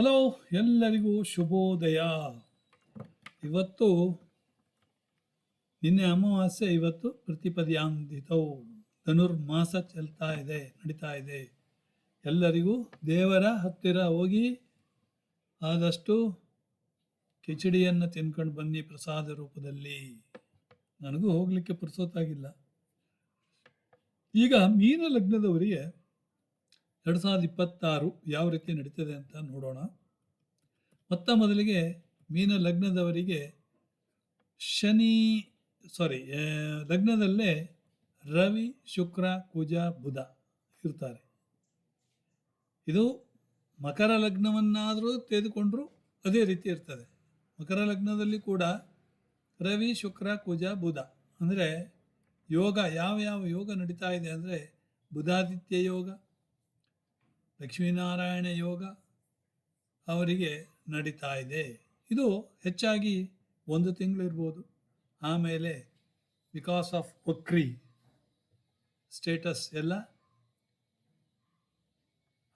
Hello, ಎಲ್ಲರಿಗೂ ಶುಭೋದಯ. ಇವತ್ತು ನಿನ್ನೆ ಅಮಾವಾಸ್ಯೆ, ಇವತ್ತು ಪ್ರತಿಪದ್ಯಾಂದಿತವು. ಧನುರ್ಮಾಸ ನಡೀತಾ ಇದೆ. ಎಲ್ಲರಿಗೂ ದೇವರ ಹತ್ತಿರ ಹೋಗಿ ಆದಷ್ಟು ಕಿಚಡಿಯನ್ನು ತಿನ್ಕೊಂಡು ಬನ್ನಿ ಪ್ರಸಾದ ರೂಪದಲ್ಲಿ. ನನಗೂ ಹೋಗಲಿಕ್ಕೆ ಪುರ್ಸೊತ್ತಾಗಿಲ್ಲ. ಈಗ ಮೀನ ಲಗ್ನದವರಿಗೆ 2026 ಯಾವ ರೀತಿ ನಡೀತದೆ ಅಂತ ನೋಡೋಣ. ಮೊದಲಿಗೆ ಮೀನ ಲಗ್ನದವರಿಗೆ ಲಗ್ನದಲ್ಲೇ ರವಿ, ಶುಕ್ರ, ಕುಜ, ಬುಧ ಇರ್ತಾರೆ. ಇದು ಮಕರ ಲಗ್ನವನ್ನಾದರೂ ತೆಗೆದುಕೊಂಡ್ರೂ ಅದೇ ರೀತಿ ಇರ್ತದೆ. ಮಕರ ಲಗ್ನದಲ್ಲಿ ಕೂಡ ರವಿ, ಶುಕ್ರ, ಕುಜ, ಬುಧ ಅಂದರೆ ಯೋಗ ಯಾವ ಯೋಗ ನಡೀತಾ ಇದೆ ಅಂದರೆ ಬುಧಾದಿತ್ಯ ಯೋಗ, ಲಕ್ಷ್ಮೀನಾರಾಯಣ ಯೋಗ ಅವರಿಗೆ ನಡೀತಾ ಇದೆ. ಇದು ಹೆಚ್ಚಾಗಿ 1 ತಿಂಗಳಿರ್ಬೋದು. ಆಮೇಲೆ ಬಿಕಾಸ್ ಆಫ್ ವಕ್ರಿ ಸ್ಟೇಟಸ್ ಎಲ್ಲ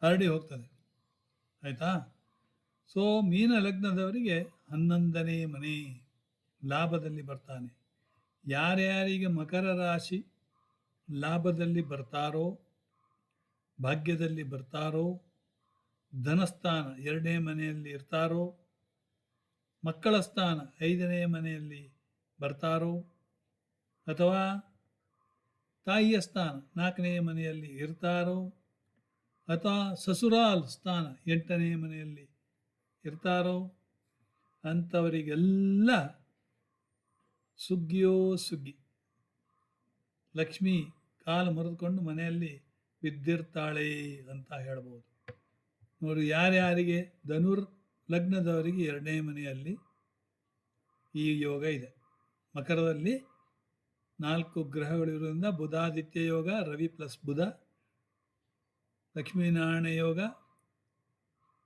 ಹರಡಿ ಹೋಗ್ತದೆ. ಆಯಿತಾ? ಸೊ ಮೀನ ಲಗ್ನದವರಿಗೆ 11ನೇ ಮನೆ ಲಾಭದಲ್ಲಿ ಬರ್ತಾನೆ. ಯಾರ್ಯಾರಿಗೆ ಮಕರ ರಾಶಿ ಲಾಭದಲ್ಲಿ ಬರ್ತಾರೋ, ಭಾಗ್ಯದಲ್ಲಿ ಬರ್ತಾರೋ, ಧನಸ್ಥಾನ 2ನೇ ಮನೆಯಲ್ಲಿ ಇರ್ತಾರೋ, ಮಕ್ಕಳ ಸ್ಥಾನ 5ನೇ ಮನೆಯಲ್ಲಿ ಬರ್ತಾರೋ, ಅಥವಾ ತಾಯಿಯ ಸ್ಥಾನ 4ನೇ ಮನೆಯಲ್ಲಿ ಇರ್ತಾರೋ, ಅಥವಾ ಸಸುರಾಲ್ ಸ್ಥಾನ 8ನೇ ಮನೆಯಲ್ಲಿ ಇರ್ತಾರೋ, ಅಂಥವರಿಗೆಲ್ಲ ಸುಗ್ಗಿಯೋ ಸುಗ್ಗಿ. ಲಕ್ಷ್ಮಿ ಕಾಲು ಮುರಿದುಕೊಂಡು ಮನೆಯಲ್ಲಿ ಬಿದ್ದಿರ್ತಾಳೆ ಅಂತ ಹೇಳ್ಬೋದು. ನೋಡಿ, ಯಾರ್ಯಾರಿಗೆ ಧನುರ್ ಲಗ್ನದವರಿಗೆ 2ನೇ ಮನೆಯಲ್ಲಿ ಈ ಯೋಗ ಇದೆ. ಮಕರದಲ್ಲಿ 4 ಗ್ರಹಗಳಿರೋದ್ರಿಂದ ಬುಧಾದಿತ್ಯ ಯೋಗ, ರವಿ ಪ್ಲಸ್ ಬುಧ, ಲಕ್ಷ್ಮೀನಾರಾಯಣ ಯೋಗ,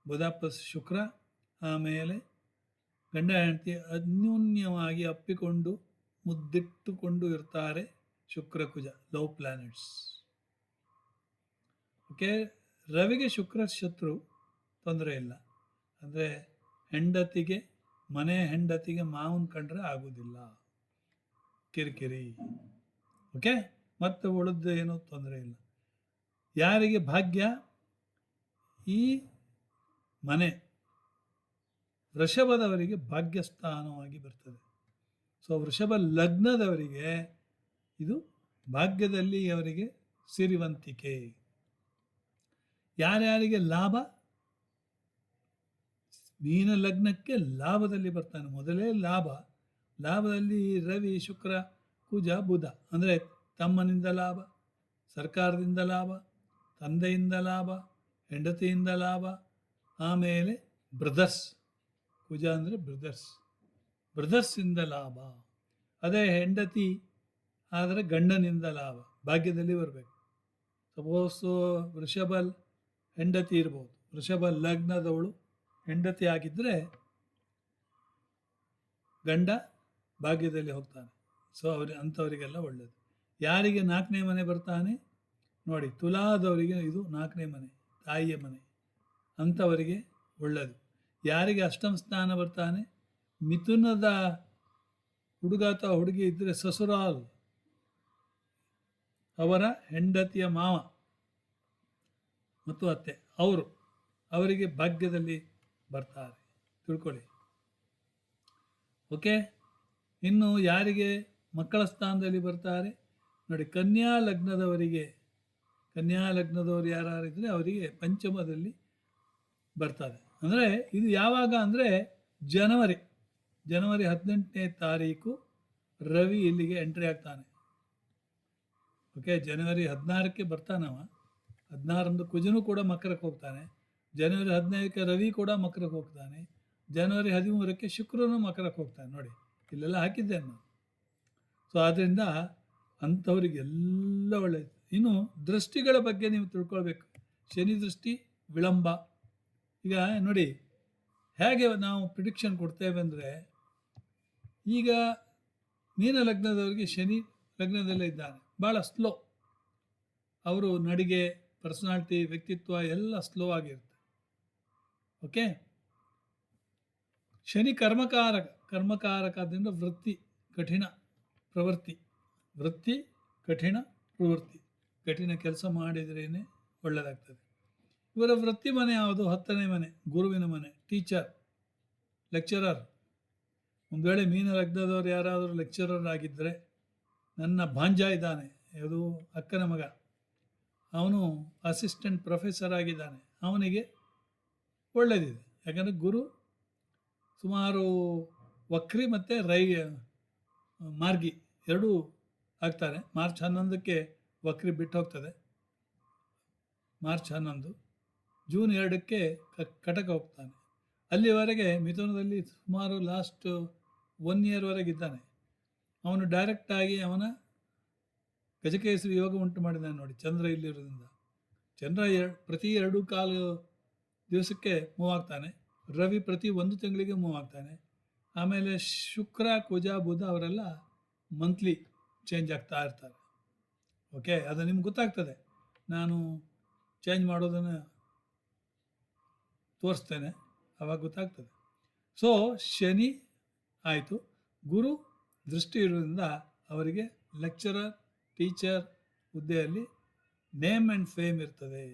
ಬುಧ ಪ್ಲಸ್ ಶುಕ್ರ. ಆಮೇಲೆ ಗಂಡ ಹೆಂಡತಿ ಅನ್ಯೋನ್ಯವಾಗಿ ಅಪ್ಪಿಕೊಂಡು ಮುದ್ದಿಟ್ಟುಕೊಂಡು ಇರ್ತಾರೆ ಶುಕ್ರ ಕುಜ, ಲವ್ ಪ್ಲಾನೆಟ್ಸ್. ಓಕೆ, ರವಿಗೆ ಶುಕ್ರ ಶತ್ರು, ತೊಂದರೆ ಇಲ್ಲ. ಅಂದರೆ ಮನೆ ಹೆಂಡತಿಗೆ ಮಾವನ ಕಂಡ್ರೆ ಆಗೋದಿಲ್ಲ, ಕಿರಿಕಿರಿ. ಓಕೆ, ಮತ್ತೆ ಉಳಿದ ಏನೂ ತೊಂದರೆ ಇಲ್ಲ. ಯಾರಿಗೆ ಭಾಗ್ಯ, ಈ ಮನೆ ವೃಷಭದವರಿಗೆ ಭಾಗ್ಯಸ್ಥಾನವಾಗಿ ಬರ್ತದೆ. ಸೊ ವೃಷಭ ಲಗ್ನದವರಿಗೆ ಇದು ಭಾಗ್ಯದಲ್ಲಿ ಅವರಿಗೆ ಸಿರಿವಂತಿಕೆ. ಯಾರ್ಯಾರಿಗೆ ಲಾಭ, ಮೀನ ಲಗ್ನಕ್ಕೆ ಲಾಭದಲ್ಲಿ ಬರ್ತಾನೆ. ಮೊದಲೇ ಲಾಭದಲ್ಲಿ ರವಿ, ಶುಕ್ರ, ಕುಜ, ಬುಧ. ಅಂದರೆ ತಮ್ಮನಿಂದ ಲಾಭ, ಸರ್ಕಾರದಿಂದ ಲಾಭ, ತಂದೆಯಿಂದ ಲಾಭ, ಹೆಂಡತಿಯಿಂದ ಲಾಭ. ಆಮೇಲೆ ಬ್ರದರ್ಸ್, ಕುಜ ಅಂದರೆ ಬ್ರದರ್ಸಿಂದ ಲಾಭ. ಅದೇ ಹೆಂಡತಿ ಆದರೆ ಗಂಡನಿಂದ ಲಾಭ, ಭಾಗ್ಯದಲ್ಲಿ ಬರಬೇಕು. ಸಪೋಸು ವೃಷಭ ಹೆಂಡತಿ ಇರ್ಬೋದು, ವೃಷಭ ಲಗ್ನದವಳು ಹೆಂಡತಿ ಆಗಿದ್ದರೆ ಗಂಡ ಭಾಗ್ಯದಲ್ಲಿ ಹೋಗ್ತಾನೆ. ಸೊ ಅಂಥವರಿಗೆಲ್ಲ ಒಳ್ಳೆಯದು. ಯಾರಿಗೆ 4ನೇ ಮನೆ ಬರ್ತಾನೆ ನೋಡಿ, ತುಲಾದವರಿಗೆ ಇದು 4ನೇ ಮನೆ, ತಾಯಿಯ ಮನೆ, ಅಂಥವರಿಗೆ ಒಳ್ಳೆಯದು. ಯಾರಿಗೆ ಅಷ್ಟಮ ಸ್ಥಾನ ಬರ್ತಾನೆ, ಮಿಥುನದ ಹುಡುಗ ಅಥವಾ ಹುಡುಗಿ ಇದ್ದರೆ ಸಸುರಾಲ್, ಅವರ ಹೆಂಡತಿಯ ಮಾವ ಮತ್ತು ಅತ್ತೆ, ಅವರಿಗೆ ಭಾಗ್ಯದಲ್ಲಿ ಬರ್ತಾರೆ, ತಿಳ್ಕೊಳ್ಳಿ. ಓಕೆ, ಇನ್ನು ಯಾರಿಗೆ ಮಕ್ಕಳ ಸ್ಥಾನದಲ್ಲಿ ಬರ್ತಾರೆ ನೋಡಿ, ಕನ್ಯಾ ಲಗ್ನದವರು ಯಾರಿದ್ರೆ ಅವರಿಗೆ ಪಂಚಮದಲ್ಲಿ ಬರ್ತಾರೆ. ಅಂದರೆ ಇದು ಯಾವಾಗ ಅಂದರೆ ಜನವರಿ 18ನೇ ತಾರೀಕು ರವಿ ಇಲ್ಲಿಗೆ ಎಂಟ್ರಿ ಆಗ್ತಾನೆ. ಓಕೆ, ಜನವರಿ 16ಕ್ಕೆ ಬರ್ತಾನವ. 16ರಂದು ಕುಜನೂ ಕೂಡ ಮಕರಕ್ಕೆ ಹೋಗ್ತಾನೆ. ಜನವರಿ 15ಕ್ಕೆ ರವಿ ಕೂಡ ಮಕರಕ್ಕೆ ಹೋಗ್ತಾನೆ. ಜನವರಿ 13ಕ್ಕೆ ಶುಕ್ರನು ಮಕರಕ್ಕೆ ಹೋಗ್ತಾನೆ. ನೋಡಿ, ಇಲ್ಲೆಲ್ಲ ಹಾಕಿದ್ದೇನೆ ನಾನು. ಸೊ ಆದ್ದರಿಂದ ಅಂಥವರಿಗೆಲ್ಲ ಒಳ್ಳೆಯದು. ಇನ್ನು ದೃಷ್ಟಿಗಳ ಬಗ್ಗೆ ನೀವು ತಿಳ್ಕೊಳ್ಬೇಕು. ಶನಿ ದೃಷ್ಟಿ ವಿಳಂಬ. ಈಗ ನೋಡಿ, ಹೇಗೆ ನಾವು ಪ್ರಿಡಿಕ್ಷನ್ ಕೊಡ್ತೇವೆ ಅಂದರೆ, ಈಗ ಮೀನ ಲಗ್ನದವರಿಗೆ ಶನಿ ಲಗ್ನದಲ್ಲೇ ಇದ್ದಾನೆ, ಭಾಳ ಸ್ಲೋ. ಅವರು ನಡಿಗೆ, ಪರ್ಸನಾಲಿಟಿ, ವ್ಯಕ್ತಿತ್ವ ಎಲ್ಲ ಸ್ಲೋ ಆಗಿರುತ್ತೆ. ಓಕೆ, ಶನಿ ಕರ್ಮಕಾರಕ ಆದ್ದರಿಂದ ವೃತ್ತಿ ಕಠಿಣ ಪ್ರವೃತ್ತಿ, ವೃತ್ತಿ ಕಠಿಣ ಪ್ರವೃತ್ತಿ, ಕಠಿಣ ಕೆಲಸ ಮಾಡಿದ್ರೇ ಒಳ್ಳೆಯದಾಗ್ತದೆ. ಇವರ ವೃತ್ತಿ ಮನೆ ಯಾವುದು? 10ನೇ ಮನೆ, ಗುರುವಿನ ಮನೆ, ಟೀಚರ್, ಲೆಕ್ಚರರ್. ಒಂದು ವೇಳೆ ಮೀನ ಲಗ್ನದವರು ಯಾರಾದರೂ ಲೆಕ್ಚರರ್ ಆಗಿದ್ದರೆ, ನನ್ನ ಭಾಂಜ ಇದ್ದಾನೆ, ಅದು ಅಕ್ಕನ ಮಗ, ಅವನು ಅಸಿಸ್ಟೆಂಟ್ ಪ್ರೊಫೆಸರ್ ಆಗಿದ್ದಾನೆ, ಅವನಿಗೆ ಒಳ್ಳೆಯದಿದೆ. ಯಾಕಂದರೆ ಗುರು ಸುಮಾರು ವಕ್ರಿ ಮತ್ತು ಮಾರ್ಗಿ ಎರಡೂ ಆಗ್ತಾರೆ. ಮಾರ್ಚ್ 11ಕ್ಕೆ ವಕ್ರಿ ಬಿಟ್ಟು ಹೋಗ್ತದೆ, ಮಾರ್ಚ್ 11, ಜೂನ್ 2ಕ್ಕೆ ಕಟಕ ಹೋಗ್ತಾನೆ. ಅಲ್ಲಿವರೆಗೆ ಮಿಥುನದಲ್ಲಿ ಸುಮಾರು ಲಾಸ್ಟ್ 1 ಇಯರ್ವರೆಗೆ ಇದ್ದಾನೆ. ಅವನು ಡೈರೆಕ್ಟಾಗಿ ಅವನ ಗಜಕೇಸರಿ ಯೋಗ ಉಂಟು ಮಾಡಿದ್ದಾನೆ ನೋಡಿ, ಚಂದ್ರ ಇಲ್ಲಿರೋದ್ರಿಂದ. ಚಂದ್ರ ಪ್ರತಿ 2.25 ದಿವಸಕ್ಕೆ ಮೂವ್ ಆಗ್ತಾನೆ, ರವಿ ಪ್ರತಿ 1 ತಿಂಗಳಿಗೆ ಮೂವ್ ಆಗ್ತಾನೆ. ಆಮೇಲೆ ಶುಕ್ರ, ಕುಜ, ಬುಧ ಅವರೆಲ್ಲ ಮಂತ್ಲಿ ಚೇಂಜ್ ಆಗ್ತಾ ಇರ್ತಾರೆ. ಓಕೆ, ಅದು ನಿಮ್ಗೆ ಗೊತ್ತಾಗ್ತದೆ, ನಾನು ಚೇಂಜ್ ಮಾಡೋದನ್ನು ತೋರಿಸ್ತೇನೆ, ಆವಾಗ ಗೊತ್ತಾಗ್ತದೆ. ಸೊ ಶನಿ ಆಯಿತು, ಗುರು ದೃಷ್ಟಿ ಇರೋದ್ರಿಂದ ಅವರಿಗೆ ಲೆಕ್ಚರರ್, ಟೀಚರ್ ಹುದ್ದೆಯಲ್ಲಿ ನೇಮ್ ಆ್ಯಂಡ್ ಫೇಮ್ ಇರ್ತದೆ.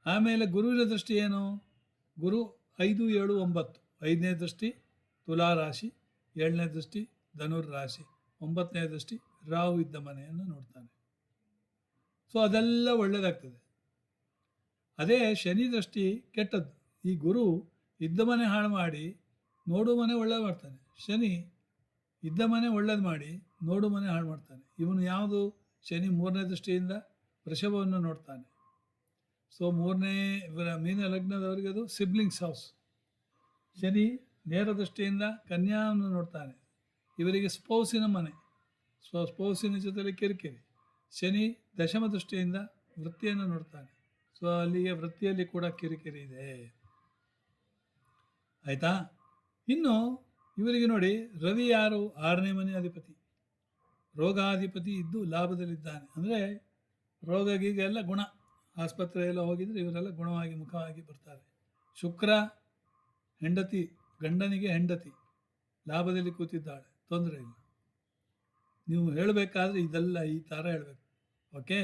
ಆಮೇಲೆ ಗುರುವಿನ ದೃಷ್ಟಿ ಏನು? ಗುರು 5, 7, 9. 5ನೇ ದೃಷ್ಟಿ ತುಲಾ ರಾಶಿ, 7ನೇ ದೃಷ್ಟಿ ಧನುರ್ ರಾಶಿ, 9ನೇ ದೃಷ್ಟಿ ರಾಹು ಇದ್ದ ಮನೆಯನ್ನು ನೋಡ್ತಾನೆ. ಸೊ ಅದೆಲ್ಲ ಒಳ್ಳೆಯದಾಗ್ತದೆ. ಅದೇ ಶನಿ ದೃಷ್ಟಿ ಕೆಟ್ಟದ್ದು. ಈ ಗುರು ಇದ್ದ ಮನೆ ಹಾಳು ಮಾಡಿ ನೋಡು ಮನೆ ಒಳ್ಳೇದು ಮಾಡ್ತಾನೆ, ಶನಿ ಇದ್ದ ಮನೆ ಒಳ್ಳೇದು ಮಾಡಿ ನೋಡು ಮನೆ ಹಾಳು ಮಾಡ್ತಾನೆ. ಇವನು ಯಾವುದು? ಶನಿ 3ನೇ ದೃಷ್ಟಿಯಿಂದ ವೃಷಭವನ್ನು ನೋಡ್ತಾನೆ. ಸೊ 3ನೇ ಮೀನ ಲಗ್ನದವರಿಗೆ ಅದು ಸಿಬ್ಲಿಂಗ್ಸ್ ಹೌಸ್. ಶನಿ ನೇರ ದೃಷ್ಟಿಯಿಂದ ಕನ್ಯಾವನ್ನು ನೋಡ್ತಾನೆ, ಇವರಿಗೆ ಸ್ಪೌಸಿನ ಮನೆ, ಸ್ಪೌಸಿನ ಜೊತೆಯಲ್ಲಿ ಕಿರಿಕಿರಿ. ಶನಿ ದಶಮ ದೃಷ್ಟಿಯಿಂದ ವೃತ್ತಿಯನ್ನು ನೋಡ್ತಾನೆ, ಸೊ ಅಲ್ಲಿಗೆ ವೃತ್ತಿಯಲ್ಲಿ ಕೂಡ ಕಿರಿಕಿರಿ ಇದೆ. ಆಯಿತಾ? ಇನ್ನು ಇವರಿಗೆ ನೋಡಿ, ರವಿ ಯಾರು? 6ನೇ ಮನೆ ಅಧಿಪತಿ, ರೋಗಾಧಿಪತಿ ಇದ್ದು ಲಾಭದಲ್ಲಿದ್ದಾನೆ. ಅಂದರೆ ರೋಗ ಗೀಗ ಎಲ್ಲ ಗುಣ, ಆಸ್ಪತ್ರೆ ಎಲ್ಲ ಹೋಗಿದ್ರೆ ಇವರೆಲ್ಲ ಗುಣವಾಗಿ ಮುಖವಾಗಿ ಬರ್ತಾರೆ. ಶುಕ್ರ ಹೆಂಡತಿ, ಗಂಡನಿಗೆ ಹೆಂಡತಿ ಲಾಭದಲ್ಲಿ ಕೂತಿದ್ದಾಳೆ, ತೊಂದರೆ ಇಲ್ಲ. ನೀವು ಹೇಳಬೇಕಾದ್ರೆ ಇದೆಲ್ಲ ಈ ಥರ ಹೇಳಬೇಕು. ಓಕೆ,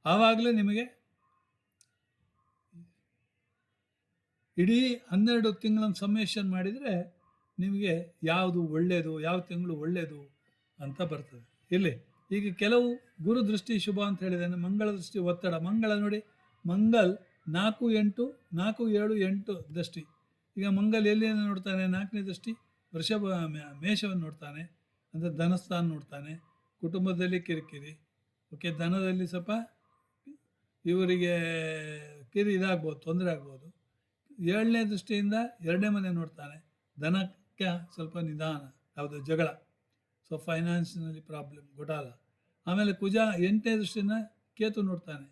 ಆವಾಗಲೇ ನಿಮಗೆ ಇಡೀ 12 ತಿಂಗಳನ್ನು ಸಮ್ಮೇಷನ್ ಮಾಡಿದರೆ ನಿಮಗೆ ಯಾವುದು ಒಳ್ಳೆಯದು, ಯಾವ ತಿಂಗಳು ಒಳ್ಳೆಯದು ಅಂತ ಬರ್ತದೆ. ಇಲ್ಲಿ ಈಗ ಕೆಲವು ಗುರು ದೃಷ್ಟಿ ಶುಭ ಅಂತ ಹೇಳಿದ್ದೇನೆ, ಮಂಗಳ ದೃಷ್ಟಿ ಒತ್ತಡ. ಮಂಗಳ ನೋಡಿ, ಮಂಗಲ್ 4, 8, 4, 7, 8 ದೃಷ್ಟಿ. ಈಗ ಮಂಗಲ್ ಎಲ್ಲಿಯನ್ನು ನೋಡ್ತಾನೆ? 4ನೇ ದೃಷ್ಟಿ ಮೇಷವನ್ನು ನೋಡ್ತಾನೆ, ಅಂದರೆ ಧನಸ್ಥಾನ ನೋಡ್ತಾನೆ. ಕುಟುಂಬದಲ್ಲಿ ಕಿರಿಕಿರಿ. ಓಕೆ, ಧನದಲ್ಲಿ ಸ್ವಲ್ಪ ಇವರಿಗೆ ಇದಾಗ್ಬೋದು, ತೊಂದರೆ ಆಗ್ಬೋದು. 7ನೇ ದೃಷ್ಟಿಯಿಂದ 2ನೇ ಮನೆ ನೋಡ್ತಾನೆ, ಧನಕ್ಕೆ ಸ್ವಲ್ಪ ನಿಧಾನ, ಯಾವುದು ಜಗಳ, ಸೊ ಫೈನಾನ್ಸಿನಲ್ಲಿ ಪ್ರಾಬ್ಲಮ್, ಗೊಟಾಲ. ಆಮೇಲೆ ಕುಜ 8ನೇ ದೃಷ್ಟಿನ ಕೇತು ನೋಡ್ತಾನೆ.